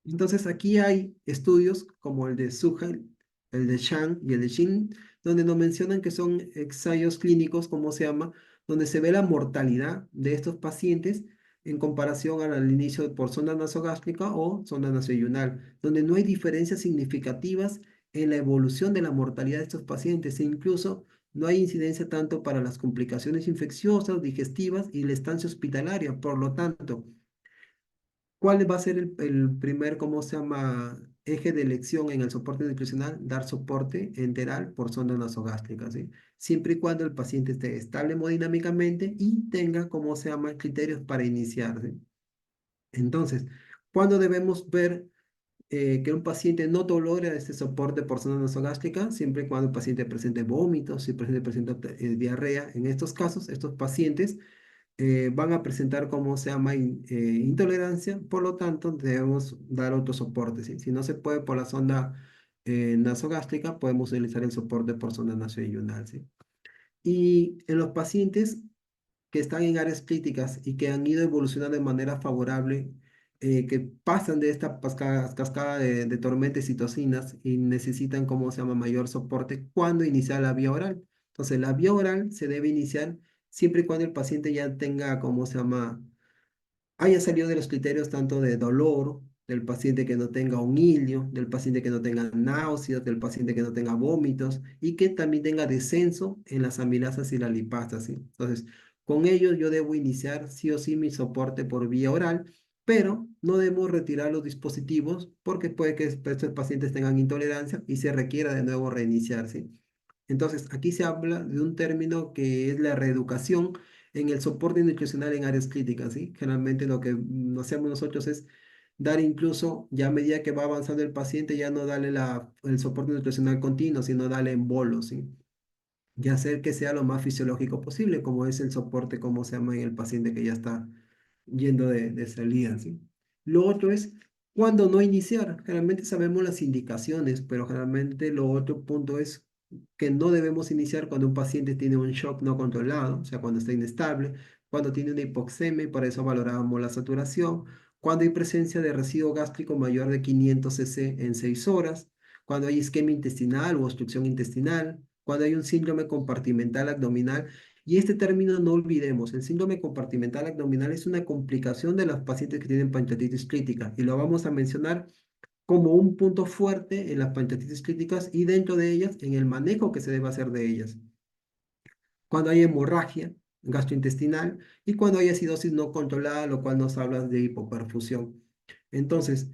Entonces aquí hay estudios como el de Suhan, el de Shang y el de Shin, donde nos mencionan que son ensayos clínicos, como se llama, donde se ve la mortalidad de estos pacientes en comparación al inicio por sonda nasogástrica o sonda nasoyunal, donde no hay diferencias significativas en la evolución de la mortalidad de estos pacientes e incluso no hay incidencia tanto para las complicaciones infecciosas, digestivas y la estancia hospitalaria. Por lo tanto, ¿cuál va a ser el primer, cómo se llama? eje de elección en el soporte nutricional, dar soporte enteral por sonda nasogástrica, ¿sí? Siempre y cuando el paciente esté estable hemodinámicamente y tenga, como se llama, criterios para iniciar, ¿sí? Entonces, ¿cuándo debemos ver que un paciente no tolera este soporte por sonda nasogástrica? Siempre y cuando el paciente presente vómitos, si el paciente presenta diarrea? En estos casos, estos pacientes van a presentar, como se llama, intolerancia, por lo tanto debemos dar otro soporte, ¿sí? Si no se puede por la sonda nasogástrica, podemos utilizar el soporte por sonda nasoiyunal, ¿sí? Y en los pacientes que están en áreas críticas y que han ido evolucionando de manera favorable, que pasan de esta cascada de tormentas y citocinas y necesitan, como se llama, mayor soporte, cuando iniciar la vía oral. Entonces, la vía oral se debe iniciar siempre y cuando el paciente ya tenga, como se llama, haya salido de los criterios tanto de dolor, del paciente que no tenga un hilio, del paciente que no tenga náuseas, del paciente que no tenga vómitos y que también tenga descenso en las amilasas y la lipasa, ¿sí? Entonces, con ellos yo debo iniciar sí o sí mi soporte por vía oral, pero no debemos retirar los dispositivos porque puede que estos pacientes tengan intolerancia y se requiera de nuevo reiniciar, ¿sí? Entonces, aquí se habla de un término que es la reeducación en el soporte nutricional en áreas críticas, ¿sí? Generalmente lo que hacemos nosotros es dar incluso, ya a medida que va avanzando el paciente, ya no darle el soporte nutricional continuo, sino darle en bolos, ¿sí? Y hacer que sea lo más fisiológico posible, como es el soporte, como se llama en el paciente que ya está yendo de salida, ¿sí? Lo otro es cuando no iniciar. Generalmente sabemos las indicaciones, pero generalmente lo otro punto es que no debemos iniciar cuando un paciente tiene un shock no controlado, o sea, cuando está inestable, cuando tiene una hipoxemia, y para eso valorábamos la saturación, cuando hay presencia de residuo gástrico mayor de 500 cc en 6 horas, cuando hay isquemia intestinal o obstrucción intestinal, cuando hay un síndrome compartimental abdominal. Y este término no olvidemos, el síndrome compartimental abdominal es una complicación de los pacientes que tienen pancreatitis crítica y lo vamos a mencionar como un punto fuerte en las pancreatitis críticas y dentro de ellas en el manejo que se debe hacer de ellas. Cuando hay hemorragia gastrointestinal y cuando hay acidosis no controlada, lo cual nos habla de hipoperfusión. Entonces,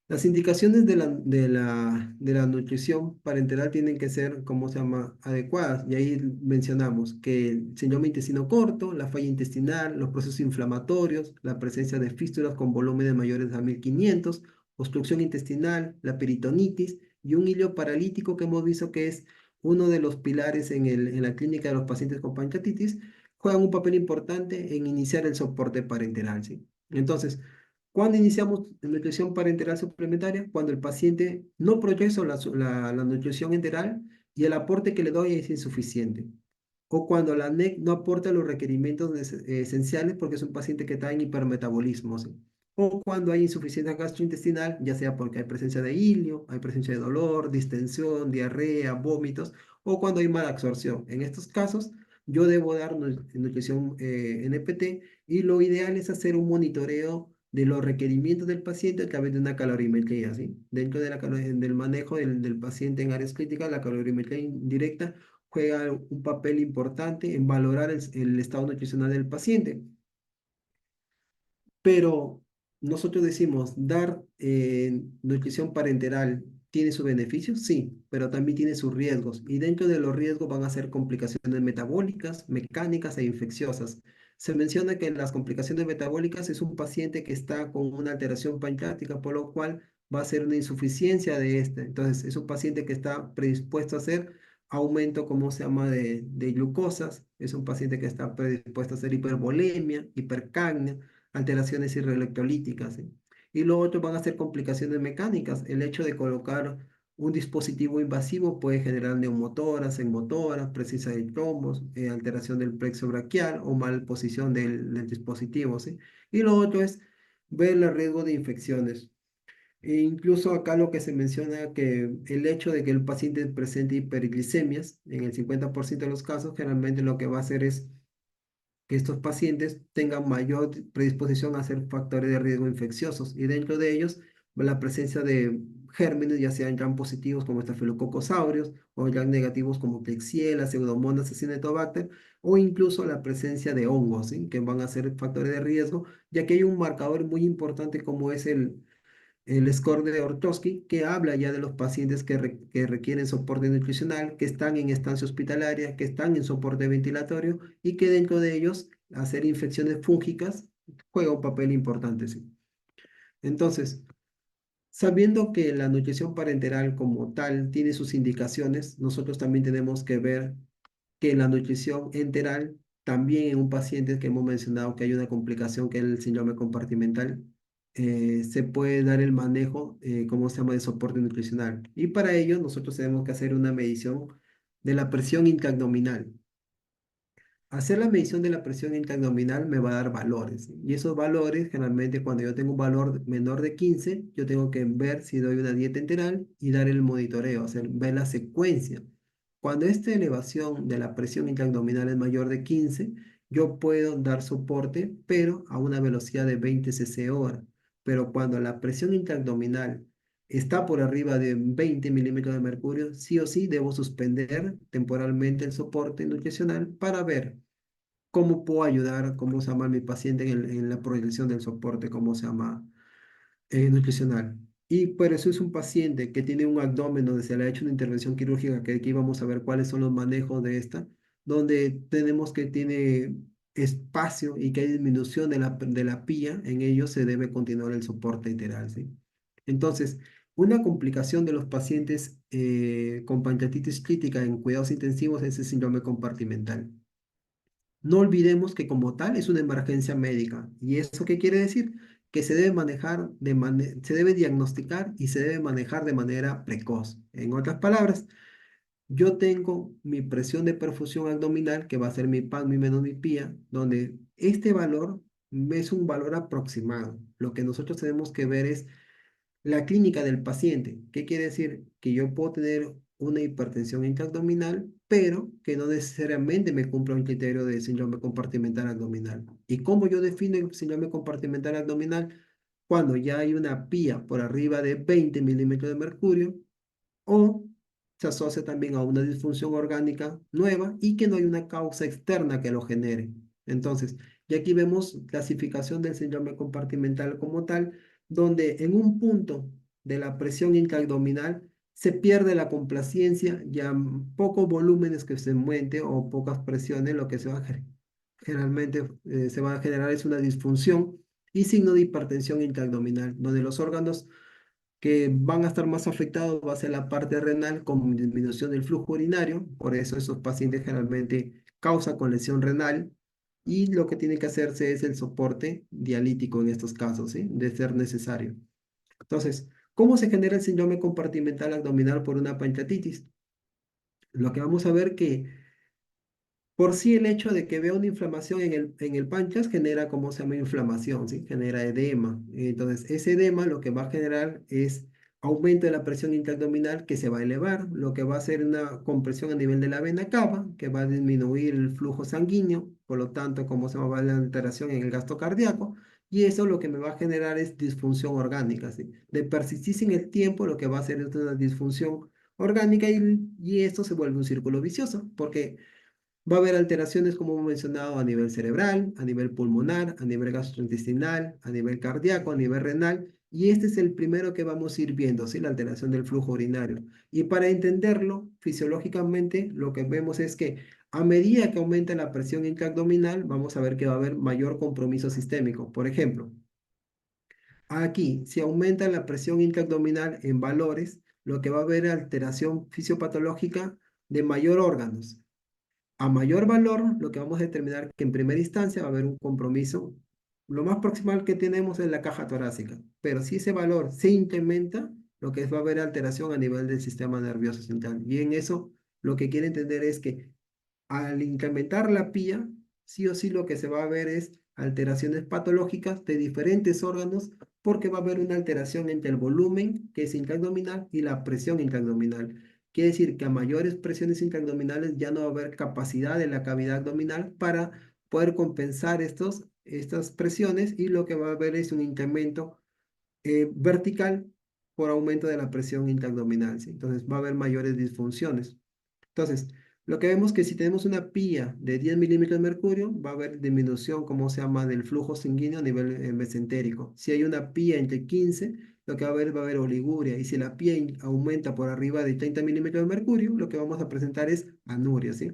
las indicaciones de la nutrición parenteral tienen que ser, ¿cómo se llama?, adecuadas. Y ahí mencionamos que el síndrome intestino corto, la falla intestinal, los procesos inflamatorios, la presencia de fístulas con volúmenes mayores a 1500, obstrucción intestinal, la peritonitis y un hilo paralítico que hemos visto que es uno de los pilares en la clínica de los pacientes con pancreatitis, juegan un papel importante en iniciar el soporte parenteral, ¿sí? Entonces, ¿cuándo iniciamos nutrición parenteral suplementaria? Cuando el paciente no progresa la nutrición enteral y el aporte que le doy es insuficiente. O cuando la NEC no aporta los requerimientos esenciales porque es un paciente que está en hipermetabolismo, ¿sí? O cuando hay insuficiencia gastrointestinal, ya sea porque hay presencia de hilio, hay presencia de dolor, distensión, diarrea, vómitos, o cuando hay mala absorción. En estos casos, yo debo dar nutrición NPT y lo ideal es hacer un monitoreo de los requerimientos del paciente a través de una calorimetría, ¿sí? Dentro del manejo del paciente en áreas críticas, la calorimetría indirecta juega un papel importante en valorar el estado nutricional del paciente. Pero nosotros decimos, dar nutrición parenteral tiene sus beneficios, sí, pero también tiene sus riesgos. Y dentro de los riesgos van a ser complicaciones metabólicas, mecánicas e infecciosas. Se menciona que las complicaciones metabólicas es un paciente que está con una alteración pancreática, por lo cual va a ser una insuficiencia de este. Entonces, es un paciente que está predispuesto a hacer aumento, como se llama, de glucosas. Es un paciente que está predispuesto a hacer hipervolemia, hipercagnia, alteraciones electrolíticas, ¿sí? Y lo otro van a ser complicaciones mecánicas. El hecho de colocar un dispositivo invasivo puede generar neumotoras, enmotoras, presencia de trombos, alteración del plexo braquial o mal posición del dispositivo, ¿sí? Y lo otro es ver el riesgo de infecciones. E incluso acá lo que se menciona que el hecho de que el paciente presente hiperglicemias, en el 50% de los casos, generalmente lo que va a hacer es que estos pacientes tengan mayor predisposición a ser factores de riesgo infecciosos y dentro de ellos la presencia de gérmenes, ya sean gram positivos como Staphylococcus aureus o gram negativos como Klebsiella, Pseudomonas acinetobacter o incluso la presencia de hongos, ¿sí?, que van a ser factores de riesgo, ya que hay un marcador muy importante como es el score de Ortowski, que habla ya de los pacientes que requieren soporte nutricional, que están en estancia hospitalaria, que están en soporte ventilatorio y que dentro de ellos hacer infecciones fúngicas juega un papel importante, sí. Entonces, sabiendo que la nutrición parenteral como tal tiene sus indicaciones, nosotros también tenemos que ver que la nutrición enteral, también en un paciente que hemos mencionado que hay una complicación que es el síndrome compartimental, se puede dar el manejo, ¿cómo se llama?, de soporte nutricional. Y para ello nosotros tenemos que hacer una medición de la presión intraabdominal. Hacer la medición de la presión intraabdominal me va a dar valores. Y esos valores, generalmente cuando yo tengo un valor menor de 15, yo tengo que ver si doy una dieta enteral y dar el monitoreo, hacer, ver la secuencia. Cuando esta elevación de la presión intraabdominal es mayor de 15, yo puedo dar soporte, pero a una velocidad de 20 cc hora. Pero cuando la presión intraabdominal está por arriba de 20 milímetros de mercurio, sí o sí debo suspender temporalmente el soporte nutricional para ver cómo puedo ayudar, cómo se llama a mi paciente en la proyección del soporte, cómo se llama nutricional. Y por eso es un paciente que tiene un abdomen donde se le ha hecho una intervención quirúrgica, que aquí vamos a ver cuáles son los manejos de esta, donde tenemos que tiene espacio y que hay disminución de la pía, en ello se debe continuar el soporte enteral, ¿sí? Entonces, una complicación de los pacientes con pancreatitis crítica en cuidados intensivos es el síndrome compartimental. No olvidemos que como tal es una emergencia médica. ¿Y eso qué quiere decir? Que se debe manejar se debe diagnosticar y se debe manejar de manera precoz. En otras palabras, yo tengo mi presión de perfusión abdominal, que va a ser mi PAN, mi menos mi PIA, donde este valor es un valor aproximado. Lo que nosotros tenemos que ver es la clínica del paciente. ¿Qué quiere decir? Que yo puedo tener una hipertensión intraabdominal, pero que no necesariamente me cumpla un criterio de síndrome compartimental abdominal. ¿Y cómo yo defino el síndrome compartimental abdominal? Cuando ya hay una pía por arriba de 20 milímetros de mercurio o se asocia también a una disfunción orgánica nueva y que no hay una causa externa que lo genere. Entonces, y aquí vemos clasificación del síndrome compartimental como tal, donde en un punto de la presión intraabdominal se pierde la complacencia, ya pocos volúmenes que se mueven o pocas presiones, lo que se va a generalmente se va a generar es una disfunción y signo de hipertensión intraabdominal, donde los órganos que van a estar más afectados va a ser la parte renal con disminución del flujo urinario, por eso esos pacientes generalmente causa con lesión renal y lo que tiene que hacerse es el soporte dialítico en estos casos, ¿sí? De ser necesario. Entonces, ¿cómo se genera el síndrome compartimental abdominal por una pancreatitis? Lo que vamos a ver que por sí el hecho de que vea una inflamación en el páncreas genera, ¿cómo se llama? Inflamación, ¿sí? Genera edema. Entonces, ese edema lo que va a generar es aumento de la presión intraabdominal que se va a elevar, lo que va a hacer una compresión a nivel de la vena cava, que va a disminuir el flujo sanguíneo, por lo tanto, ¿cómo se llama? La alteración en el gasto cardíaco, y eso lo que me va a generar es disfunción orgánica, ¿sí? De persistir en el tiempo, lo que va a hacer es una disfunción orgánica y esto se vuelve un círculo vicioso, porque va a haber alteraciones, como hemos mencionado, a nivel cerebral, a nivel pulmonar, a nivel gastrointestinal, a nivel cardíaco, a nivel renal. Y este es el primero que vamos a ir viendo, ¿sí? La alteración del flujo urinario. Y para entenderlo fisiológicamente, lo que vemos es que a medida que aumenta la presión intraabdominal, vamos a ver que va a haber mayor compromiso sistémico. Por ejemplo, aquí, si aumenta la presión intraabdominal en valores, lo que va a haber es alteración fisiopatológica de mayor órganos. A mayor valor, lo que vamos a determinar que en primera instancia va a haber un compromiso. Lo más proximal que tenemos es la caja torácica, pero si ese valor se incrementa, lo que va a haber alteración a nivel del sistema nervioso central. Y en eso lo que quiere entender es que al incrementar la pía, sí o sí lo que se va a ver es alteraciones patológicas de diferentes órganos, porque va a haber una alteración entre el volumen, que es intraabdominal, y la presión intraabdominal. Quiere decir que a mayores presiones intraabdominales ya no va a haber capacidad de la cavidad abdominal para poder compensar estas presiones y lo que va a haber es un incremento vertical por aumento de la presión intraabdominal, ¿sí? Entonces va a haber mayores disfunciones. Entonces, lo que vemos que si tenemos una pía de 10 milímetros de mercurio, va a haber disminución, como se llama, del flujo sanguíneo a nivel mesentérico. Si hay una pía entre 15, lo que va a haber oliguria. Y si la pía aumenta por arriba de 30 milímetros de mercurio, lo que vamos a presentar es anuria, ¿sí?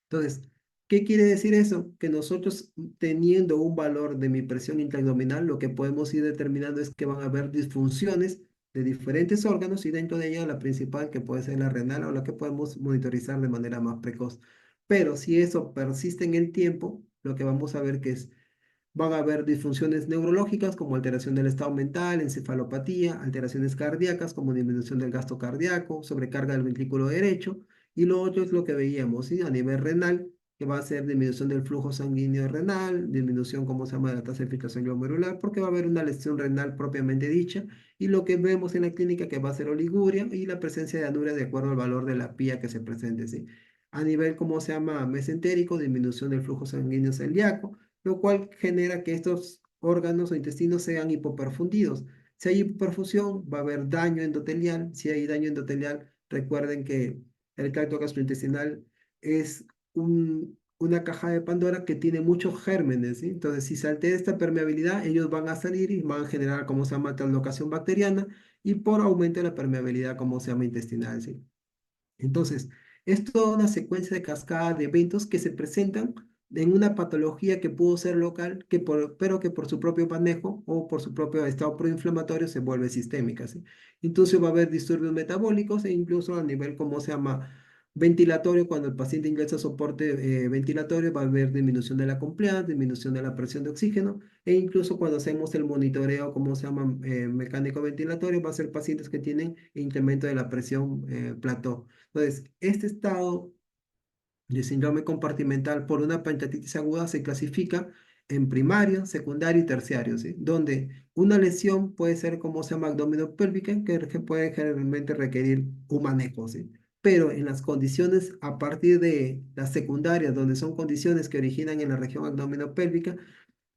Entonces, ¿qué quiere decir eso? Que nosotros teniendo un valor de mi presión intraabdominal, lo que podemos ir determinando es que van a haber disfunciones de diferentes órganos y dentro de ella la principal que puede ser la renal o la que podemos monitorizar de manera más precoz. Pero si eso persiste en el tiempo, lo que vamos a ver que es van a haber disfunciones neurológicas como alteración del estado mental, encefalopatía, alteraciones cardíacas como disminución del gasto cardíaco, sobrecarga del ventrículo derecho. Y lo otro es lo que veíamos, ¿sí? A nivel renal, que va a ser disminución del flujo sanguíneo renal, disminución, como se llama, de la tasa de filtración glomerular, porque va a haber una lesión renal propiamente dicha. Y lo que vemos en la clínica que va a ser oliguria y la presencia de anuria de acuerdo al valor de la pía que se presente, ¿sí? A nivel, como se llama, mesentérico, disminución del flujo sanguíneo celíaco, lo cual genera que estos órganos o intestinos sean hipoperfundidos. Si hay hipoperfusión, va a haber daño endotelial. Si hay daño endotelial, recuerden que el tracto gastrointestinal es una caja de Pandora que tiene muchos gérmenes, ¿sí? Entonces, si se altera esta permeabilidad, ellos van a salir y van a generar, como se llama, translocación bacteriana y por aumento de la permeabilidad, como se llama, intestinal, ¿sí? Entonces, es toda una secuencia de cascada de eventos que se presentan en una patología que pudo ser local, pero que por su propio manejo o por su propio estado proinflamatorio se vuelve sistémica, ¿sí? Entonces va a haber disturbios metabólicos e incluso a nivel, ¿cómo se llama? Ventilatorio, cuando el paciente ingresa a soporte ventilatorio, va a haber disminución de la compliance, disminución de la presión de oxígeno, e incluso cuando hacemos el monitoreo, ¿cómo se llama? Mecánico ventilatorio, va a ser pacientes que tienen incremento de la presión plató. Entonces, este estado de síndrome compartimental por una pancreatitis aguda se clasifica en primario, secundario y terciario, ¿sí? Donde una lesión puede ser como se llama abdominopélvica, que puede generalmente requerir un manejo, ¿sí? Pero en las condiciones a partir de las secundarias, donde son condiciones que originan en la región abdominopélvica,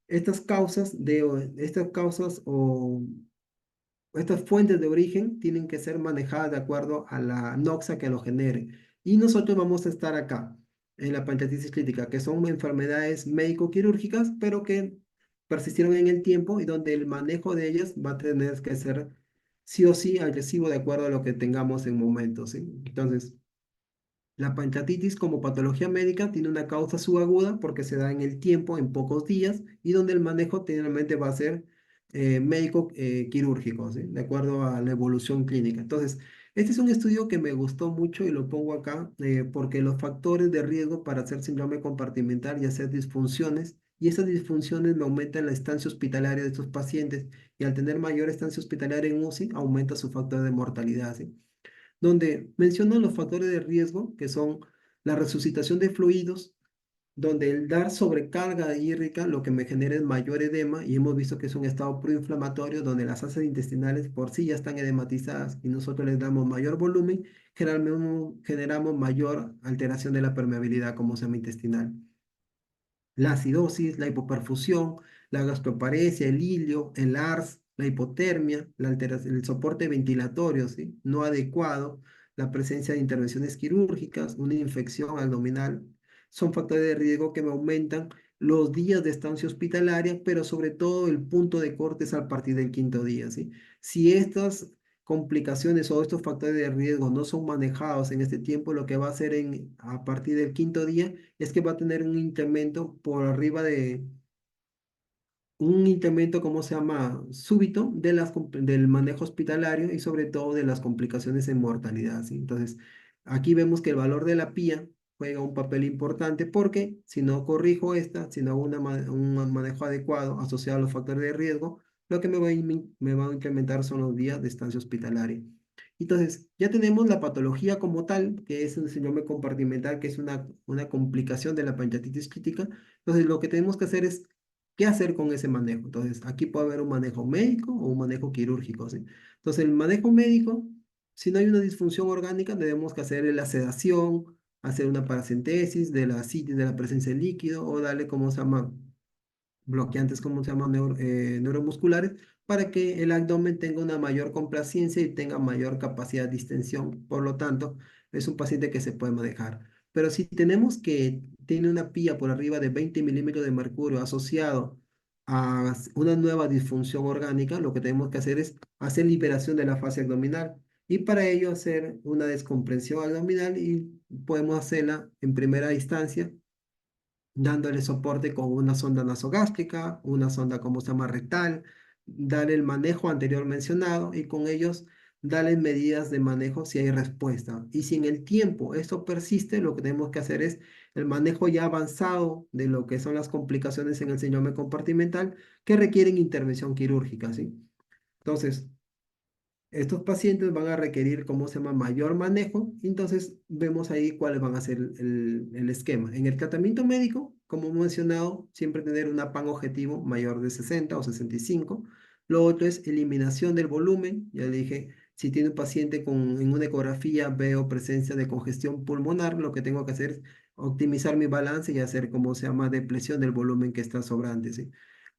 estas causas o estas fuentes de origen tienen que ser manejadas de acuerdo a la noxa que lo genere. Y nosotros vamos a estar acá, en la pancreatitis crítica, que son enfermedades médico-quirúrgicas, pero que persistieron en el tiempo y donde el manejo de ellas va a tener que ser sí o sí agresivo de acuerdo a lo que tengamos en momentos, ¿sí? Entonces, la pancreatitis como patología médica tiene una causa subaguda porque se da en el tiempo, en pocos días, y donde el manejo generalmente va a ser médico quirúrgico, ¿sí? De acuerdo a la evolución clínica. Entonces, este es un estudio que me gustó mucho y lo pongo acá porque los factores de riesgo para hacer síndrome compartimental y hacer disfunciones, y esas disfunciones me aumentan la estancia hospitalaria de estos pacientes, y al tener mayor estancia hospitalaria en UCI, aumenta su factor de mortalidad, ¿sí? Donde mencionan los factores de riesgo, que son la resucitación de fluidos, donde el dar sobrecarga hídrica lo que me genera es mayor edema, y hemos visto que es un estado proinflamatorio donde las heces intestinales por sí ya están edematizadas y nosotros les damos mayor volumen, generalmente generamos mayor alteración de la permeabilidad como se llama intestinal. La acidosis, la hipoperfusión, la gastroparesia, el hilio, el ARS, la hipotermia, el soporte ventilatorio, ¿sí? No adecuado, la presencia de intervenciones quirúrgicas, una infección abdominal, son factores de riesgo que me aumentan los días de estancia hospitalaria, pero sobre todo el punto de corte es a partir del quinto día, ¿sí? Si estas complicaciones o estos factores de riesgo no son manejados en este tiempo, lo que va a hacer a partir del quinto día es que va a tener un incremento por arriba de un incremento, ¿cómo se llama? Súbito de del manejo hospitalario y sobre todo de las complicaciones en mortalidad, ¿sí? Entonces, aquí vemos que el valor de la PIA juega un papel importante porque si no corrijo esta, si no hago un manejo adecuado asociado a los factores de riesgo, lo que me va a incrementar son los días de estancia hospitalaria. Entonces, ya tenemos la patología como tal, que es el síndrome compartimental, que es una complicación de la pancreatitis crítica. Entonces, lo que tenemos que hacer es qué hacer con ese manejo. Entonces, aquí puede haber un manejo médico o un manejo quirúrgico, ¿sí? Entonces, el manejo médico, si no hay una disfunción orgánica, tenemos que hacer la sedación, hacer una paracentesis de la citis, de la presencia de líquido, o darle, ¿cómo se llama? Bloqueantes, como se llaman, neuromusculares, para que el abdomen tenga una mayor complacencia y tenga mayor capacidad de distensión. Por lo tanto, es un paciente que se puede manejar. Pero si tenemos que tiene una pía por arriba de 20 milímetros de mercurio asociado a una nueva disfunción orgánica, lo que tenemos que hacer es hacer liberación de la fascia abdominal. Y para ello hacer una descompresión abdominal y podemos hacerla en primera instancia dándole soporte con una sonda nasogástrica, una sonda como se llama rectal, darle el manejo anterior mencionado y con ellos darle medidas de manejo si hay respuesta. Y si en el tiempo esto persiste, lo que tenemos que hacer es el manejo ya avanzado de lo que son las complicaciones en el síndrome compartimental que requieren intervención quirúrgica, ¿sí? Entonces, estos pacientes van a requerir, ¿cómo se llama?, mayor manejo. Entonces, vemos ahí cuáles van a ser el esquema. En el tratamiento médico, como hemos mencionado, siempre tener una PAN objetivo mayor de 60 o 65. Lo otro es eliminación del volumen. Ya le dije, si tiene un paciente en una ecografía veo presencia de congestión pulmonar, lo que tengo que hacer es optimizar mi balance y hacer, ¿cómo se llama?, depresión del volumen que está sobrante, ¿sí?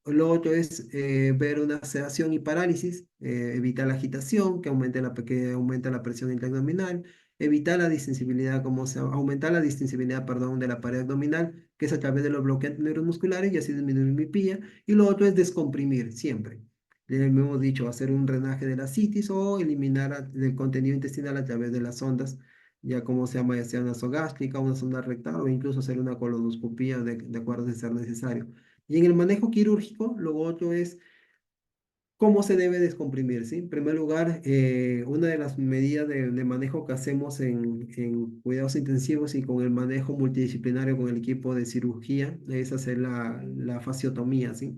Lo otro es ver una sedación y parálisis, evitar la agitación, que aumente la presión intraabdominal, evitar la distensibilidad, aumentar la distensibilidad, perdón, de la pared abdominal, que es a través de los bloqueos neuromusculares y así disminuir mi pilla. Y lo otro es descomprimir siempre. Ya hemos dicho, hacer un drenaje de la citis o eliminar el contenido intestinal a través de las sondas, ya como se llama, ya sea una sogástrica, una sonda rectal o incluso hacer una colonoscopia de acuerdo a ser necesario. Y en el manejo quirúrgico, lo otro es cómo se debe descomprimir, ¿sí? En primer lugar, una de las medidas de manejo que hacemos en cuidados intensivos y con el manejo multidisciplinario con el equipo de cirugía es hacer la fasciotomía, ¿sí?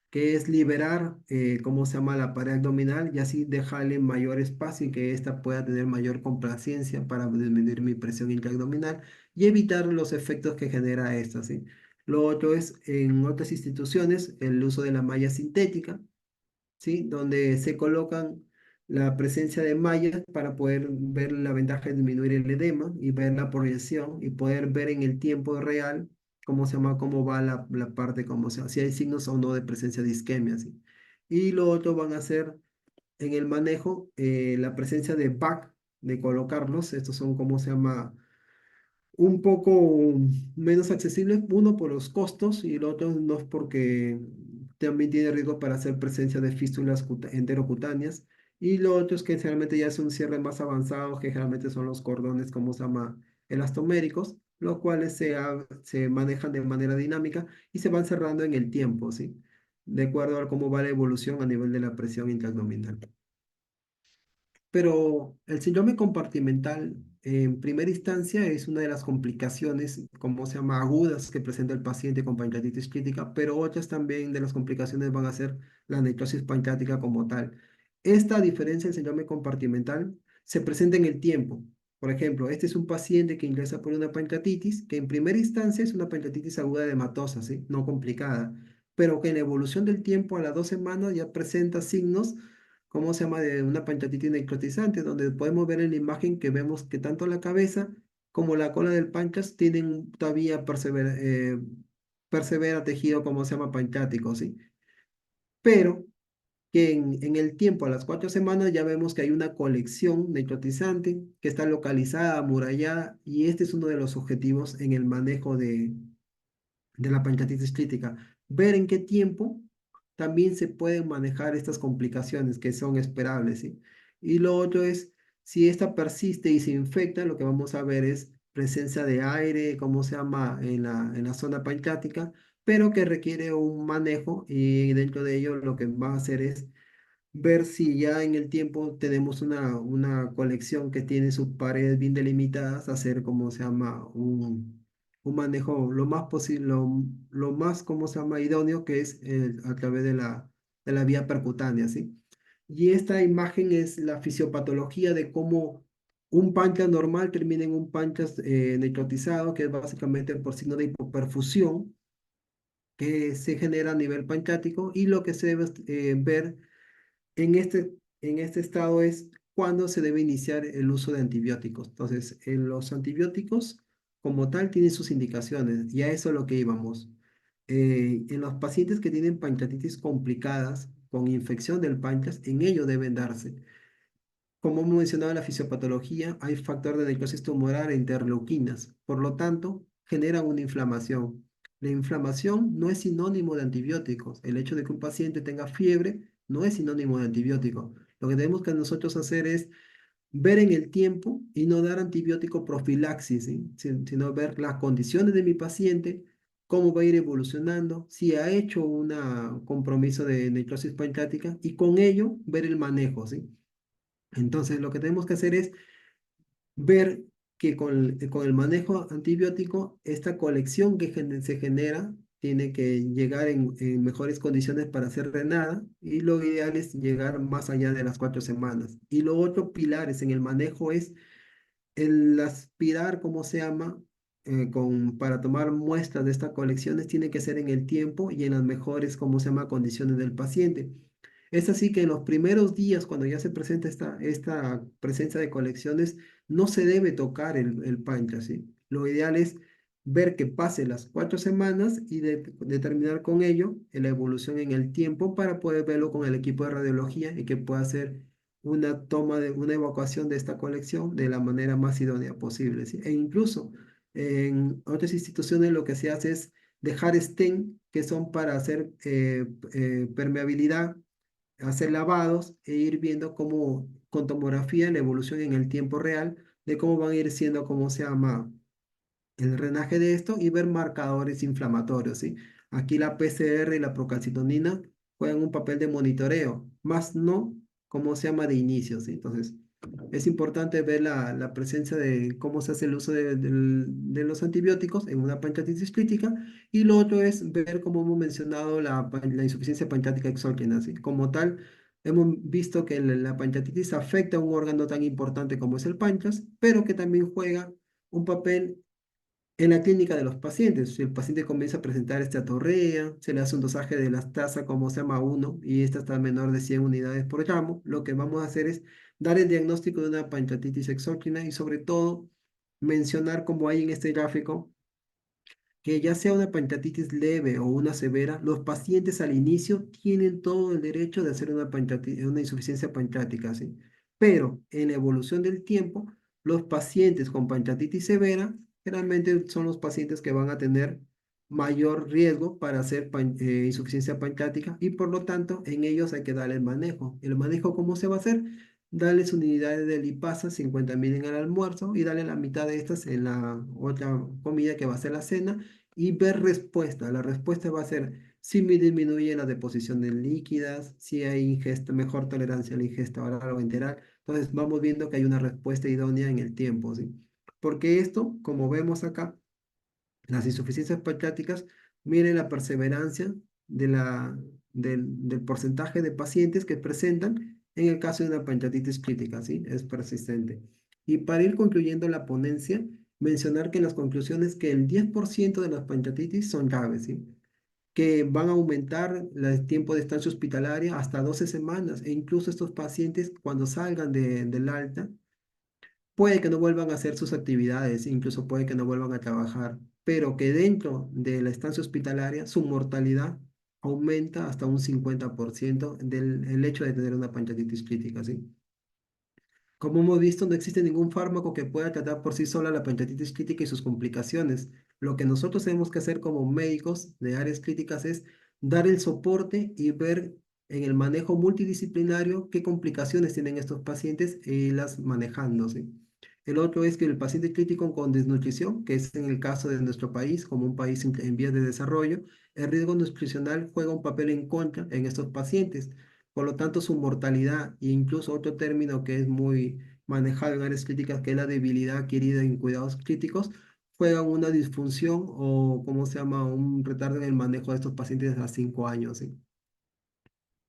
Que es liberar, ¿cómo se llama?, la pared abdominal y así dejarle mayor espacio y que ésta pueda tener mayor complacencia para disminuir mi presión intraabdominal y evitar los efectos que genera esta, ¿sí? Lo otro es, en otras instituciones, el uso de la malla sintética, ¿sí? Donde se colocan la presencia de mallas para poder ver la ventaja de disminuir el edema y ver la proyección y poder ver en el tiempo real cómo se llama, cómo va la parte, si hay signos o no de presencia de isquemia, ¿sí? Y lo otro van a ser en el manejo, la presencia de back, de colocarlos, estos son, ¿cómo se llama?, un poco menos accesible, uno por los costos y el otro no es porque también tiene riesgo para hacer presencia de fístulas enterocutáneas. Y lo otro es que generalmente ya es un cierre más avanzado, que generalmente son los cordones, como se llama, elastoméricos, los cuales se manejan de manera dinámica y se van cerrando en el tiempo, ¿sí? De acuerdo a cómo va la evolución a nivel de la presión intraabdominal. Pero el síndrome compartimental, en primera instancia, es una de las complicaciones, como se llama, agudas que presenta el paciente con pancreatitis crítica, pero otras también de las complicaciones van a ser la necrosis pancreática como tal. Esta diferencia del síndrome compartimental se presenta en el tiempo. Por ejemplo, este es un paciente que ingresa por una pancreatitis, que en primera instancia es una pancreatitis aguda edematosa, ¿sí?, no complicada, pero que en la evolución del tiempo a las 2 semanas ya presenta signos, ¿cómo se llama?, de una pancreatitis necrotizante, donde podemos ver en la imagen que vemos que tanto la cabeza como la cola del páncreas tienen todavía persevera tejido, como se llama, pancreático, ¿sí? Pero que en el tiempo, a las 4 semanas, ya vemos que hay una colección necrotizante que está localizada, amurallada, y este es uno de los objetivos en el manejo de la pancreatitis crítica, ver en qué tiempo también se pueden manejar estas complicaciones que son esperables, ¿sí? Y lo otro es, si esta persiste y se infecta, lo que vamos a ver es presencia de aire, ¿cómo se llama?, en la zona pancreática, pero que requiere un manejo y dentro de ello lo que va a hacer es ver si ya en el tiempo tenemos una colección que tiene sus paredes bien delimitadas, hacer, como se llama, un manejo lo más posible, lo más, como se llama, idóneo, que es a través de la vía percutánea, ¿sí? Y esta imagen es la fisiopatología de cómo un páncreas normal termina en un páncreas necrotizado, que es básicamente por signo de hipoperfusión que se genera a nivel pancreático, y lo que se debe ver en este estado es cuándo se debe iniciar el uso de antibióticos. Entonces, los antibióticos como tal tienen sus indicaciones y a eso es lo que íbamos. En los pacientes que tienen pancreatitis complicadas con infección del páncreas, en ello deben darse. Como hemos mencionado en la fisiopatología, hay factor de necrosis tumoral e interleuquinas, por lo tanto, generan una inflamación. La inflamación no es sinónimo de antibióticos. El hecho de que un paciente tenga fiebre no es sinónimo de antibiótico. Lo que tenemos que nosotros hacer es ver en el tiempo y no dar antibiótico profilaxis, ¿sí? Sino ver las condiciones de mi paciente, cómo va a ir evolucionando, si ha hecho un compromiso de necrosis pancreática y con ello ver el manejo, ¿sí? Entonces, lo que tenemos que hacer es ver que con el manejo antibiótico, esta colección que se genera tiene que llegar en mejores condiciones para ser drenada y lo ideal es llegar más allá de las 4 semanas. Y lo otro pilares en el manejo es el aspirar, ¿cómo se llama? Para tomar muestras de estas colecciones tiene que ser en el tiempo y en las mejores, ¿cómo se llama?, condiciones del paciente. Es así que en los primeros días, cuando ya se presenta esta presencia de colecciones, no se debe tocar el páncreas, ¿sí? Lo ideal es ver que pase las 4 semanas y determinar con ello la evolución en el tiempo para poder verlo con el equipo de radiología y que pueda hacer una evacuación de esta colección de la manera más idónea posible, ¿sí? E incluso en otras instituciones lo que se hace es dejar stent que son para hacer permeabilidad, hacer lavados e ir viendo cómo con tomografía la evolución en el tiempo real de cómo van a ir siendo, cómo se llama, el drenaje de esto y ver marcadores inflamatorios, ¿sí? Aquí la PCR y la procalcitonina juegan un papel de monitoreo, más no, como se llama, de inicio, ¿sí? Entonces, es importante ver la presencia de cómo se hace el uso de los antibióticos en una pancreatitis crítica y lo otro es ver, como hemos mencionado, la insuficiencia pancreática exógena, ¿sí? Como tal, hemos visto que la pancreatitis afecta a un órgano tan importante como es el páncreas, pero que también juega un papel en la clínica de los pacientes. Si el paciente comienza a presentar esteatorrea, se le hace un dosaje de lactasa como se llama uno y esta está menor de 100 unidades por gramo, lo que vamos a hacer es dar el diagnóstico de una pancreatitis exógena y sobre todo mencionar como hay en este gráfico que ya sea una pancreatitis leve o una severa, los pacientes al inicio tienen todo el derecho de hacer una insuficiencia pancreática, ¿sí? Pero en la evolución del tiempo, los pacientes con pancreatitis severa generalmente son los pacientes que van a tener mayor riesgo para hacer insuficiencia pancreática y por lo tanto en ellos hay que darle el manejo. ¿El manejo cómo se va a hacer? Darles unidades de lipasa, 50.000 en el almuerzo y darle la mitad de estas en la otra comida que va a ser la cena y ver respuesta. La respuesta va a ser si me disminuye la deposición de líquidas, si hay ingesta, mejor tolerancia a la ingesta oral o enteral. Entonces vamos viendo que hay una respuesta idónea en el tiempo, ¿sí? Porque esto, como vemos acá, las insuficiencias pancreáticas, mire la perseverancia del porcentaje de pacientes que presentan en el caso de una pancreatitis crítica, ¿sí? Es persistente. Y para ir concluyendo la ponencia, mencionar que en las conclusiones que el 10% de las pancreatitis son graves, ¿sí? Que van a aumentar el tiempo de estancia hospitalaria hasta 12 semanas e incluso estos pacientes cuando salgan del alta puede que no vuelvan a hacer sus actividades, incluso puede que no vuelvan a trabajar, pero que dentro de la estancia hospitalaria su mortalidad aumenta hasta un 50% del el hecho de tener una pancreatitis crítica, ¿sí? Como hemos visto, no existe ningún fármaco que pueda tratar por sí sola la pancreatitis crítica y sus complicaciones. Lo que nosotros tenemos que hacer como médicos de áreas críticas es dar el soporte y ver en el manejo multidisciplinario qué complicaciones tienen estos pacientes y las manejando, ¿sí? El otro es que el paciente crítico con desnutrición, que es en el caso de nuestro país, como un país en vías de desarrollo, el riesgo nutricional juega un papel en contra en estos pacientes. Por lo tanto, su mortalidad e incluso otro término que es muy manejado en áreas críticas, que es la debilidad adquirida en cuidados críticos, juegan una disfunción o, ¿cómo se llama?, un retardo en el manejo de estos pacientes a 5 años, ¿sí?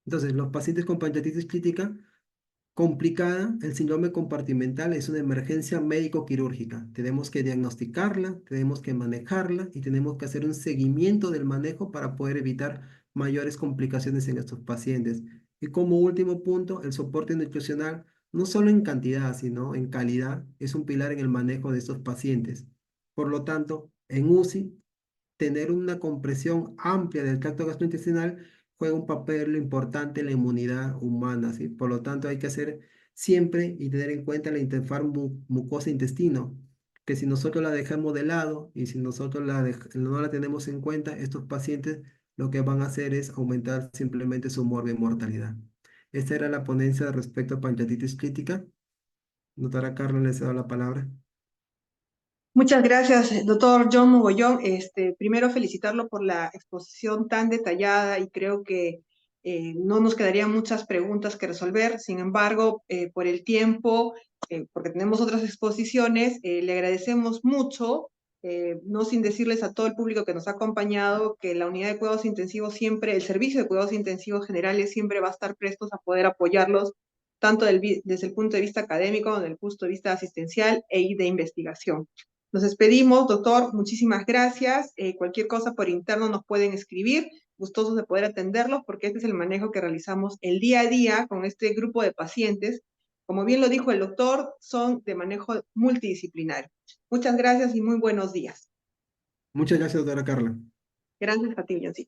Entonces, los pacientes con pancreatitis crítica complicada, el síndrome compartimental es una emergencia médico-quirúrgica. Tenemos que diagnosticarla, tenemos que manejarla y tenemos que hacer un seguimiento del manejo para poder evitar mayores complicaciones en estos pacientes. Y como último punto, el soporte nutricional, no solo en cantidad, sino en calidad, es un pilar en el manejo de estos pacientes. Por lo tanto, en UCI tener una compresión amplia del tracto gastrointestinal juega un papel importante en la inmunidad humana, ¿sí? Por lo tanto, hay que hacer siempre y tener en cuenta la interfaz mucosa-intestino, que si nosotros la dejamos de lado y si nosotros no la tenemos en cuenta, estos pacientes lo que van a hacer es aumentar simplemente su mortalidad. Esta era la ponencia respecto a pancreatitis crítica. Doctora Carla, le cedo la palabra. Muchas gracias, doctor John Mogollón. Primero felicitarlo por la exposición tan detallada y creo que no nos quedarían muchas preguntas que resolver. Sin embargo, por el tiempo, porque tenemos otras exposiciones, le agradecemos mucho, no sin decirles a todo el público que nos ha acompañado que la unidad de cuidados intensivos siempre, el servicio de cuidados intensivos generales siempre va a estar prestos a poder apoyarlos tanto desde el punto de vista académico, desde el punto de vista asistencial e de investigación. Nos despedimos, doctor, muchísimas gracias. Cualquier cosa por interno nos pueden escribir, gustosos de poder atenderlos, porque este es el manejo que realizamos el día a día con este grupo de pacientes. Como bien lo dijo el doctor, son de manejo multidisciplinario. Muchas gracias y muy buenos días. Muchas gracias, doctora Carla. Gracias a ti, Johncito.